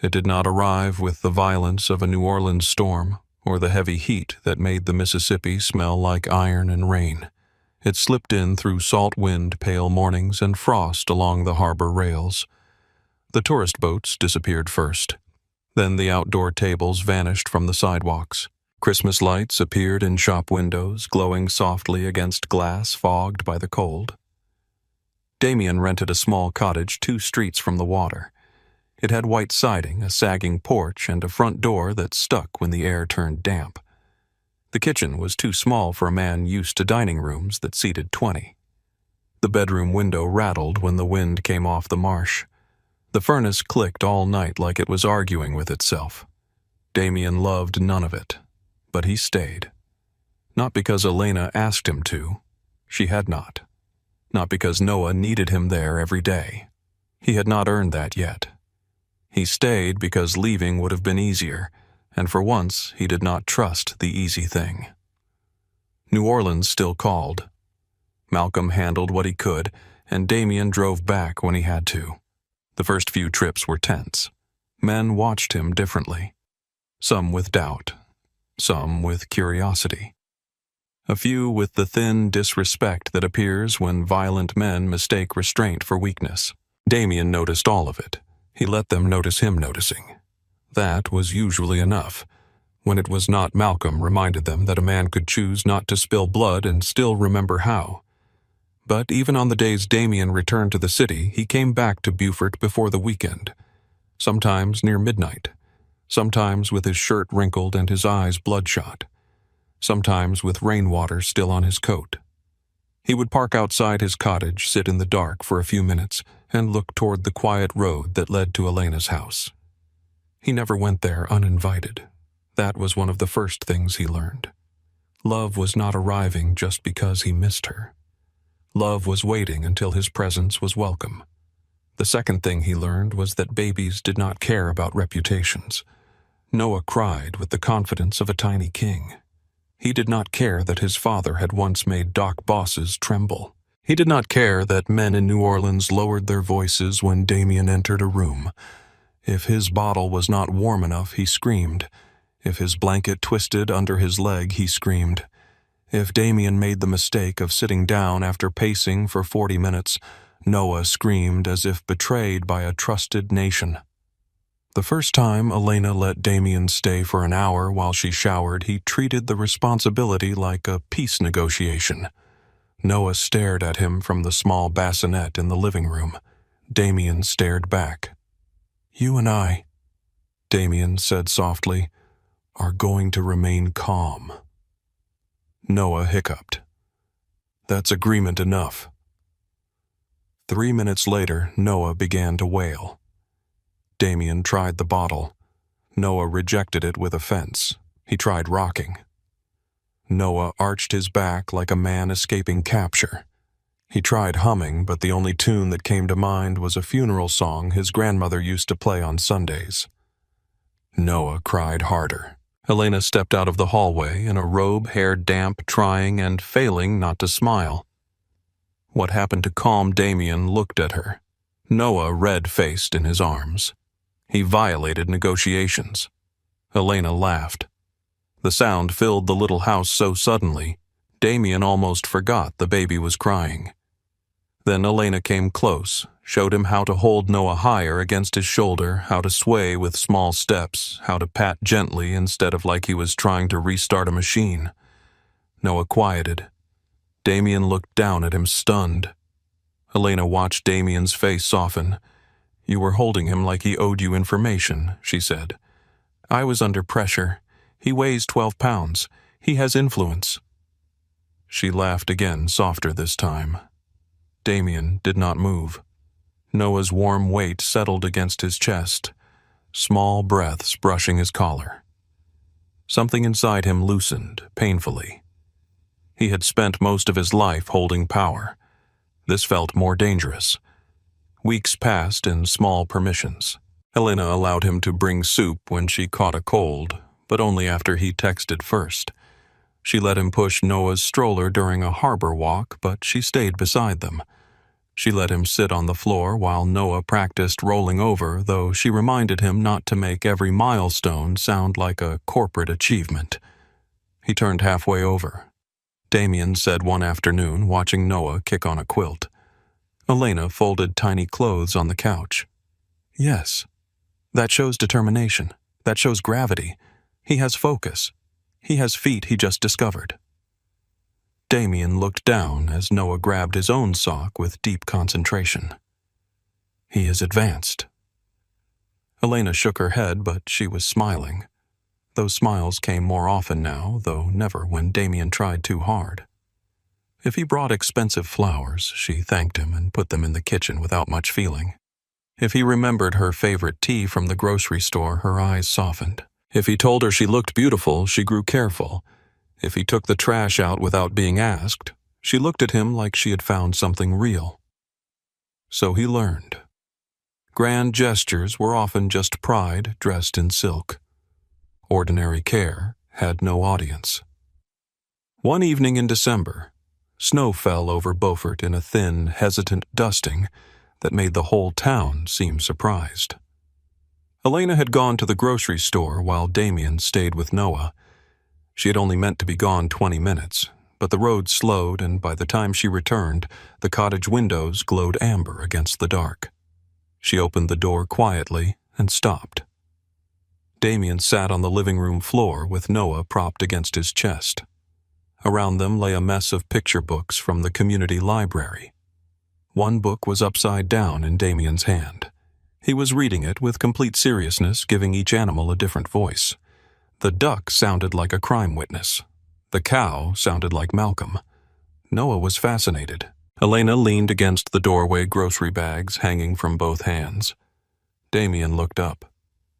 It did not arrive with the violence of a New Orleans storm, or the heavy heat that made the Mississippi smell like iron and rain. It slipped in through salt wind, pale mornings, and frost along the harbor rails. The tourist boats disappeared first. Then the outdoor tables vanished from the sidewalks. Christmas lights appeared in shop windows, glowing softly against glass fogged by the cold. Damien rented a small cottage 2 streets from the water. It had white siding, a sagging porch, and a front door that stuck when the air turned damp. The kitchen was too small for a man used to dining rooms that seated 20. The bedroom window rattled when the wind came off the marsh. The furnace clicked all night like it was arguing with itself. Damien loved none of it, but he stayed. Not because Elena asked him to. She had not. Not because Noah needed him there every day. He had not earned that yet. He stayed because leaving would have been easier, and for once he did not trust the easy thing. New Orleans still called. Malcolm handled what he could, and Damien drove back when he had to. The first few trips were tense. Men watched him differently. Some with doubt, some with curiosity. A few with the thin disrespect that appears when violent men mistake restraint for weakness. Damien noticed all of it. He let them notice him noticing. That was usually enough. When it was not, Malcolm reminded them that a man could choose not to spill blood and still remember how. But even on the days Damien returned to the city, he came back to Beaufort before the weekend. Sometimes near midnight. Sometimes with his shirt wrinkled and his eyes bloodshot. Sometimes with rainwater still on his coat. He would park outside his cottage, sit in the dark for a few minutes, and look toward the quiet road that led to Elena's house. He never went there uninvited. That was one of the first things he learned. Love was not arriving just because he missed her. Love was waiting until his presence was welcome. The second thing he learned was that babies did not care about reputations. Noah cried with the confidence of a tiny king. He did not care that his father had once made dock bosses tremble. He did not care that men in New Orleans lowered their voices when Damien entered a room. If his bottle was not warm enough, he screamed. If his blanket twisted under his leg, he screamed. If Damien made the mistake of sitting down after pacing for 40 minutes, Noah screamed as if betrayed by a trusted nation. The first time Elena let Damien stay for an hour while she showered, he treated the responsibility like a peace negotiation. Noah stared at him from the small bassinet in the living room. Damien stared back. "You and I," Damien said softly, "are going to remain calm." Noah hiccuped. "That's agreement enough." 3 minutes later, Noah began to wail. Damien tried the bottle. Noah rejected it with offense. He tried rocking. Noah arched his back like a man escaping capture. He tried humming, but the only tune that came to mind was a funeral song his grandmother used to play on Sundays. Noah cried harder. Elena stepped out of the hallway in a robe, hair damp, trying and failing not to smile. What happened to calm Damien looked at her. Noah red-faced in his arms. He violated negotiations. Elena laughed. The sound filled the little house so suddenly, Damien almost forgot the baby was crying. Then Elena came close, showed him how to hold Noah higher against his shoulder, how to sway with small steps, how to pat gently instead of like he was trying to restart a machine. Noah quieted. Damien looked down at him, stunned. Elena watched Damien's face soften. "You were holding him like he owed you information," she said. "I was under pressure. He weighs 12 pounds. He has influence." She laughed again, softer this time. Damien did not move. Noah's warm weight settled against his chest, small breaths brushing his collar. Something inside him loosened, painfully. He had spent most of his life holding power. This felt more dangerous. Weeks passed in small permissions. Elena allowed him to bring soup when she caught a cold, but only after he texted first. She let him push Noah's stroller during a harbor walk, but she stayed beside them. She let him sit on the floor while Noah practiced rolling over, though she reminded him not to make every milestone sound like a corporate achievement. He turned halfway over. Damien said one afternoon, watching Noah kick on a quilt. Elena folded tiny clothes on the couch. "Yes, that shows determination. That shows gravity. He has focus. He has feet he just discovered." Damien looked down as Noah grabbed his own sock with deep concentration. "He is advanced." Elena shook her head, but she was smiling. Those smiles came more often now, though never when Damien tried too hard. If he brought expensive flowers, she thanked him and put them in the kitchen without much feeling. If he remembered her favorite tea from the grocery store, her eyes softened. If he told her she looked beautiful, she grew careful. If he took the trash out without being asked, she looked at him like she had found something real. So he learned. Grand gestures were often just pride dressed in silk. Ordinary care had no audience. One evening in December, snow fell over Beaufort in a thin, hesitant dusting that made the whole town seem surprised. Elena had gone to the grocery store while Damien stayed with Noah. She had only meant to be gone 20 minutes, but the road slowed, and by the time she returned, the cottage windows glowed amber against the dark. She opened the door quietly and stopped. Damien sat on the living room floor with Noah propped against his chest. Around them lay a mess of picture books from the community library. One book was upside down in Damien's hand. He was reading it with complete seriousness, giving each animal a different voice. The duck sounded like a crime witness. The cow sounded like Malcolm. Noah was fascinated. Elena leaned against the doorway, grocery bags hanging from both hands. Damien looked up.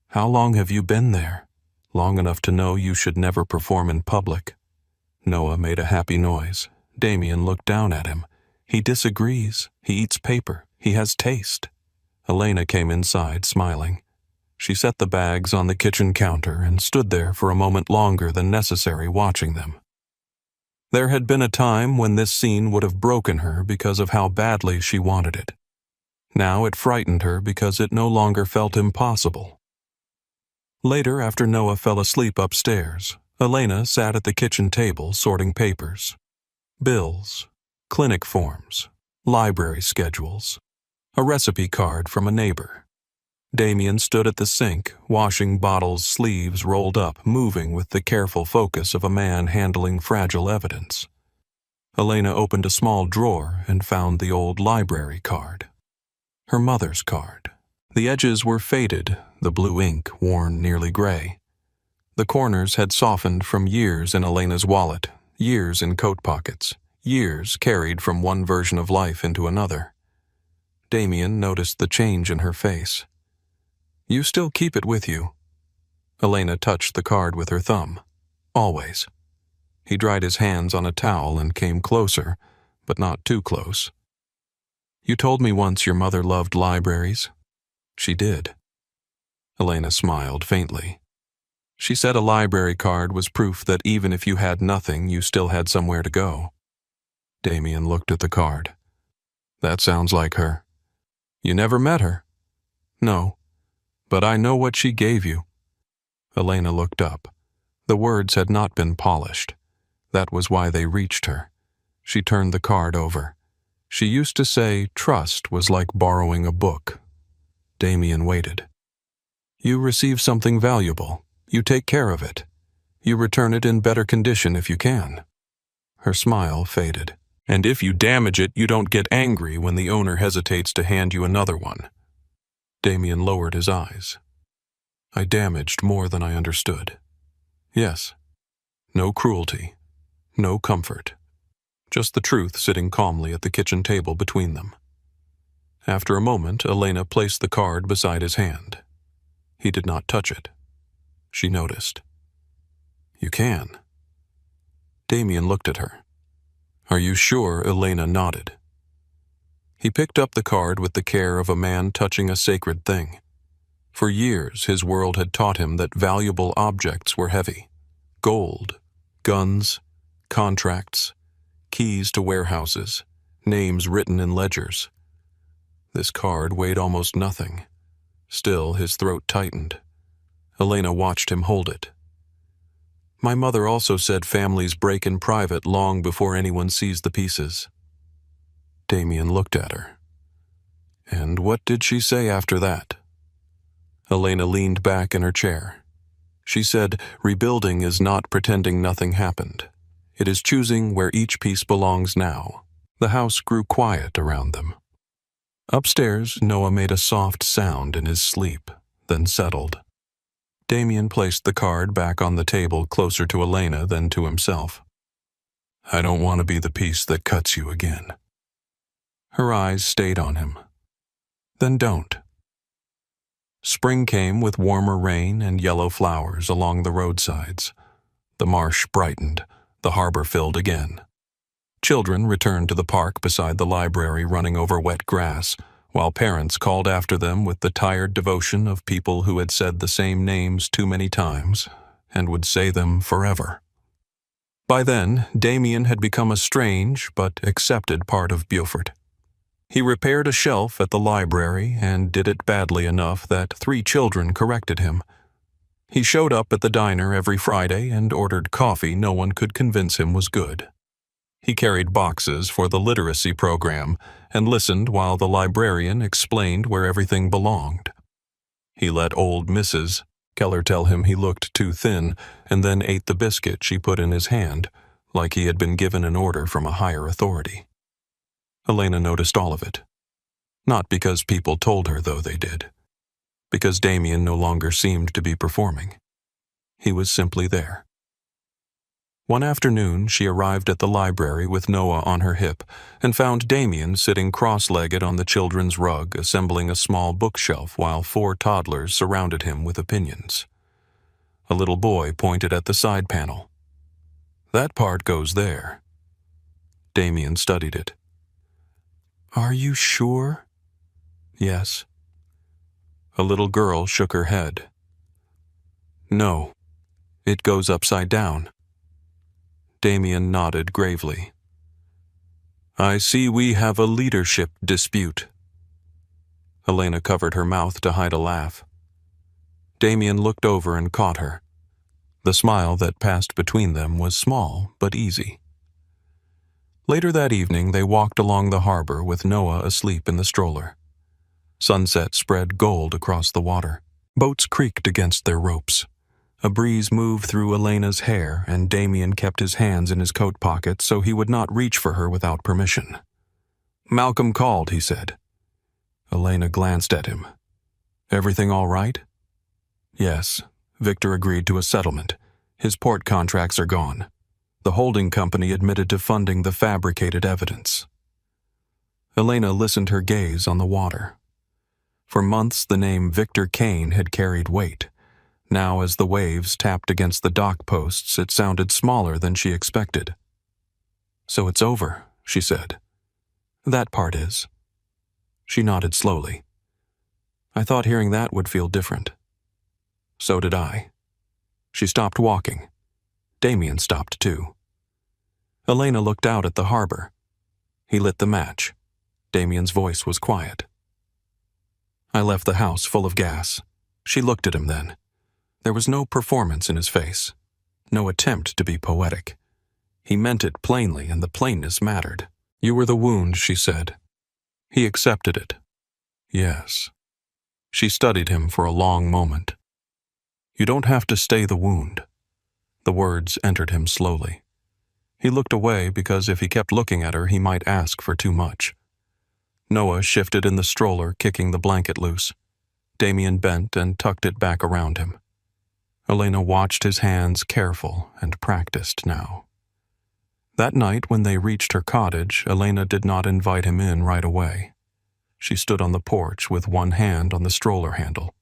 "How long have you been there?" "Long enough to know you should never perform in public." Noah made a happy noise. Damien looked down at him. "He disagrees. He eats paper. He has taste." Elena came inside, smiling. She set the bags on the kitchen counter and stood there for a moment longer than necessary, watching them. There had been a time when this scene would have broken her because of how badly she wanted it. Now it frightened her because it no longer felt impossible. Later, after Noah fell asleep upstairs, Elena sat at the kitchen table sorting papers. Bills, clinic forms, library schedules, a recipe card from a neighbor. Damien stood at the sink, washing bottles, sleeves rolled up, moving with the careful focus of a man handling fragile evidence. Elena opened a small drawer and found the old library card. Her mother's card. The edges were faded, the blue ink worn nearly gray. The corners had softened from years in Elena's wallet, years in coat pockets, years carried from one version of life into another. Damien noticed the change in her face. "You still keep it with you." Elena touched the card with her thumb. "Always." He dried his hands on a towel and came closer, but not too close. "You told me once your mother loved libraries." "She did." Elena smiled faintly. "She said a library card was proof that even if you had nothing, you still had somewhere to go." Damien looked at the card. "That sounds like her." "You never met her?" "No. But I know what she gave you." Elena looked up. The words had not been polished. That was why they reached her. She turned the card over. She used to say trust was like borrowing a book. Damien waited. You receive something valuable. You take care of it. You return it in better condition if you can. Her smile faded. And if you damage it, you don't get angry when the owner hesitates to hand you another one. Damien lowered his eyes. I damaged more than I understood. Yes. No cruelty. No comfort. Just the truth sitting calmly at the kitchen table between them. After a moment, Elena placed the card beside his hand. He did not touch it. She noticed. You can. Damien looked at her. Are you sure? Elena nodded. He picked up the card with the care of a man touching a sacred thing. For years, his world had taught him that valuable objects were heavy. Gold, guns, contracts, keys to warehouses, names written in ledgers. This card weighed almost nothing. Still, his throat tightened. Elena watched him hold it. My mother also said families break in private long before anyone sees the pieces. Damien looked at her. And what did she say after that? Elena leaned back in her chair. She said, rebuilding is not pretending nothing happened. It is choosing where each piece belongs now. The house grew quiet around them. Upstairs, Noah made a soft sound in his sleep, then settled. Damien placed the card back on the table closer to Elena than to himself. I don't want to be the piece that cuts you again. Her eyes stayed on him. Then don't. Spring came with warmer rain and yellow flowers along the roadsides. The marsh brightened, the harbor filled again. Children returned to the park beside the library running over wet grass, while parents called after them with the tired devotion of people who had said the same names too many times and would say them forever. By then, Damien had become a strange but accepted part of Beaufort. He repaired a shelf at the library and did it badly enough that 3 children corrected him. He showed up at the diner every Friday and ordered coffee no one could convince him was good. He carried boxes for the literacy program and listened while the librarian explained where everything belonged. He let old Mrs. Keller tell him he looked too thin and then ate the biscuit she put in his hand, like he had been given an order from a higher authority. Elena noticed all of it. Not because people told her, though they did. Because Damien no longer seemed to be performing. He was simply there. One afternoon, she arrived at the library with Noah on her hip and found Damien sitting cross-legged on the children's rug, assembling a small bookshelf while 4 toddlers surrounded him with opinions. A little boy pointed at the side panel. That part goes there. Damien studied it. Are you sure? Yes. A little girl shook her head. No, it goes upside down. Damien nodded gravely. I see we have a leadership dispute. Elena covered her mouth to hide a laugh. Damien looked over and caught her. The smile that passed between them was small but easy. Later that evening, they walked along the harbor with Noah asleep in the stroller. Sunset spread gold across the water. Boats creaked against their ropes. A breeze moved through Elena's hair, and Damien kept his hands in his coat pockets so he would not reach for her without permission. Malcolm called, he said. Elena glanced at him. Everything all right? Yes. Victor agreed to a settlement. His port contracts are gone. The holding company admitted to funding the fabricated evidence. Elena listened her gaze on the water. For months the name Victor Kane had carried weight. Now as the waves tapped against the dock posts, it sounded smaller than she expected. So it's over, she said. That part is. She nodded slowly. I thought hearing that would feel different. So did I. She stopped walking. Damien stopped too. Elena looked out at the harbor. He lit the match. Damien's voice was quiet. I left the house full of gas. She looked at him then. There was no performance in his face, no attempt to be poetic. He meant it plainly, and the plainness mattered. "You were the wound," she said. He accepted it. "Yes." She studied him for a long moment. "You don't have to stay the wound." The words entered him slowly. He looked away because if he kept looking at her, he might ask for too much. Noah shifted in the stroller, kicking the blanket loose. Damien bent and tucked it back around him. Elena watched his hands, careful and practiced now. That night, when they reached her cottage, Elena did not invite him in right away. She stood on the porch with one hand on the stroller handle.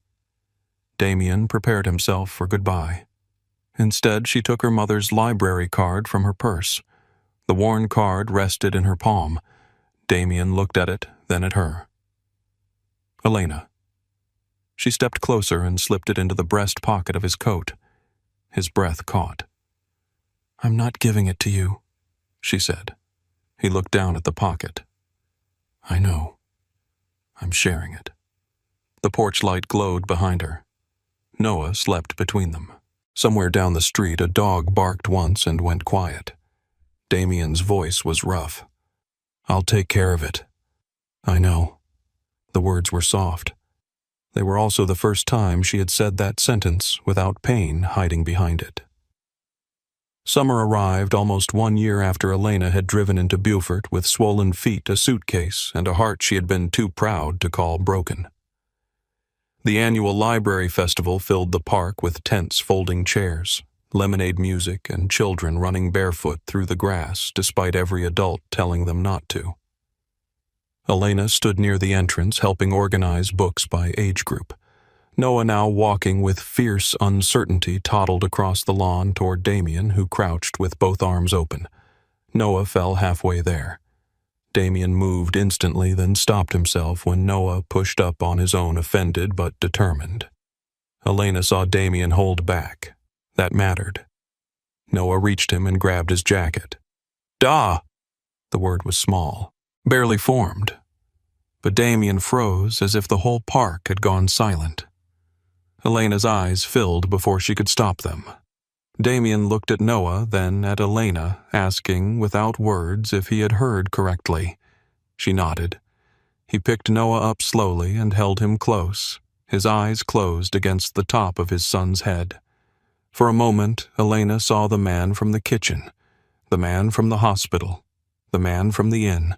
Damien prepared himself for goodbye. Instead, she took her mother's library card from her purse. The worn card rested in her palm. Damien looked at it, then at her. "Elena." She stepped closer and slipped it into the breast pocket of his coat. His breath caught. "I'm not giving it to you," she said. He looked down at the pocket. "I know. I'm sharing it." The porch light glowed behind her. Noah slept between them. Somewhere down the street, a dog barked once and went quiet. Damien's voice was rough. "I'll take care of it." "I know." The words were soft. They were also the first time she had said that sentence without pain hiding behind it. Summer arrived almost 1 year after Elena had driven into Beaufort with swollen feet, a suitcase, and a heart she had been too proud to call broken. The annual library festival filled the park with tents folding chairs, lemonade music, and children running barefoot through the grass despite every adult telling them not to. Elena stood near the entrance helping organize books by age group. Noah, now walking with fierce uncertainty, toddled across the lawn toward Damien, who crouched with both arms open. Noah fell halfway there. Damien moved instantly, then stopped himself when Noah pushed up on his own, offended but determined. Elena saw Damien hold back. That mattered. Noah reached him and grabbed his jacket. "Da!" The word was small, barely formed. But Damien froze as if the whole park had gone silent. Elena's eyes filled before she could stop them. Damien looked at Noah, then at Elena, asking without words if he had heard correctly. She nodded. He picked Noah up slowly and held him close, his eyes closed against the top of his son's head. For a moment, Elena saw the man from the kitchen, the man from the hospital, the man from the inn,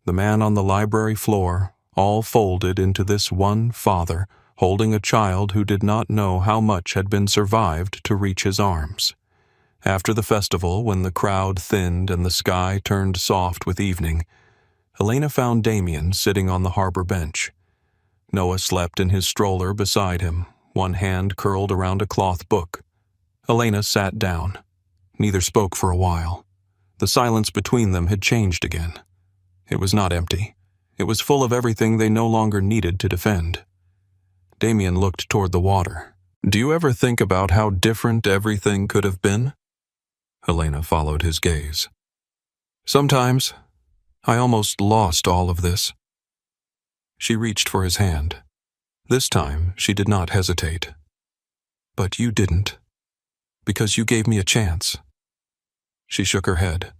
the man on the library floor, all folded into this one father, holding a child who did not know how much had been survived to reach his arms. After the festival, when the crowd thinned and the sky turned soft with evening, Elena found Damien sitting on the harbor bench. Noah slept in his stroller beside him, one hand curled around a cloth book. Elena sat down. Neither spoke for a while. The silence between them had changed again. It was not empty. It was full of everything they no longer needed to defend. Damien looked toward the water. "Do you ever think about how different everything could have been?" Elena followed his gaze. "Sometimes. I almost lost all of this." She reached for his hand. This time, she did not hesitate. "But you didn't. Because you gave me a chance." She shook her head.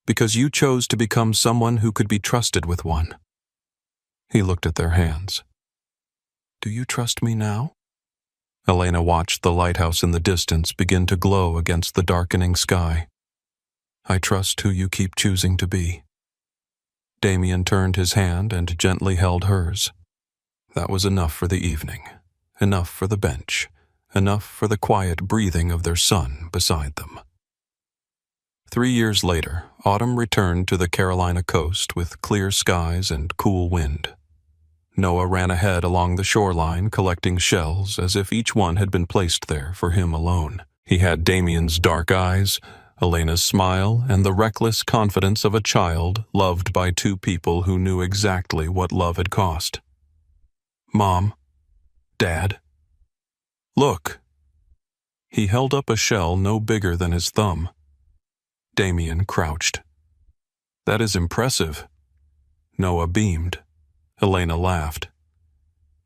"Because you chose to become someone who could be trusted with one." He looked at their hands. "Do you trust me now?" Elena watched the lighthouse in the distance begin to glow against the darkening sky. "I trust who you keep choosing to be." Damien turned his hand and gently held hers. That was enough for the evening, enough for the bench, enough for the quiet breathing of their son beside them. 3 years later, autumn returned to the Carolina coast with clear skies and cool wind. Noah ran ahead along the shoreline collecting shells as if each one had been placed there for him alone. He had Damien's dark eyes, Elena's smile, and the reckless confidence of a child loved by two people who knew exactly what love had cost. "Mom, Dad, look." He held up a shell no bigger than his thumb. Damien crouched. "That is impressive." Noah beamed. Elena laughed.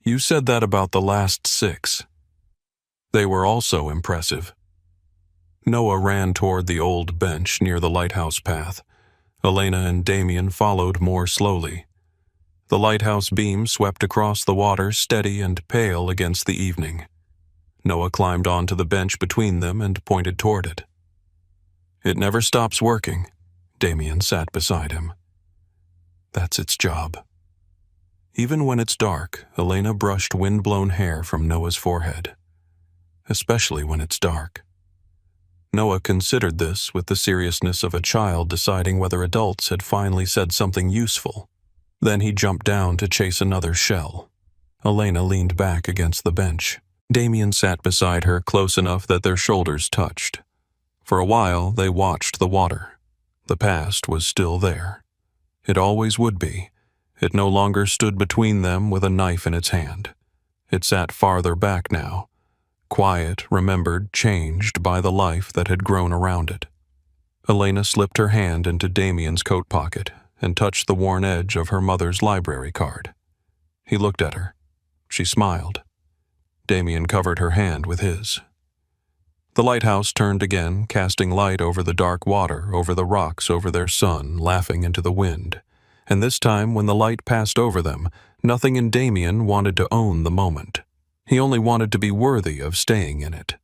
"You said that about the last 6. They were also impressive." Noah ran toward the old bench near the lighthouse path. Elena and Damien followed more slowly. The lighthouse beam swept across the water, steady and pale against the evening. Noah climbed onto the bench between them and pointed toward it. "It never stops working." Damien sat beside him. "That's its job." Even when it's dark, Elena brushed wind-blown hair from Noah's forehead. "Especially when it's dark." Noah considered this with the seriousness of a child deciding whether adults had finally said something useful. Then he jumped down to chase another shell. Elena leaned back against the bench. Damien sat beside her close enough that their shoulders touched. For a while, they watched the water. The past was still there. It always would be. It no longer stood between them with a knife in its hand. It sat farther back now, quiet, remembered, changed by the life that had grown around it. Elena slipped her hand into Damien's coat pocket and touched the worn edge of her mother's library card. He looked at her. She smiled. Damien covered her hand with his. The lighthouse turned again, casting light over the dark water, over the rocks, over their son, laughing into the wind. And this time, when the light passed over them, nothing in Damien wanted to own the moment. He only wanted to be worthy of staying in it.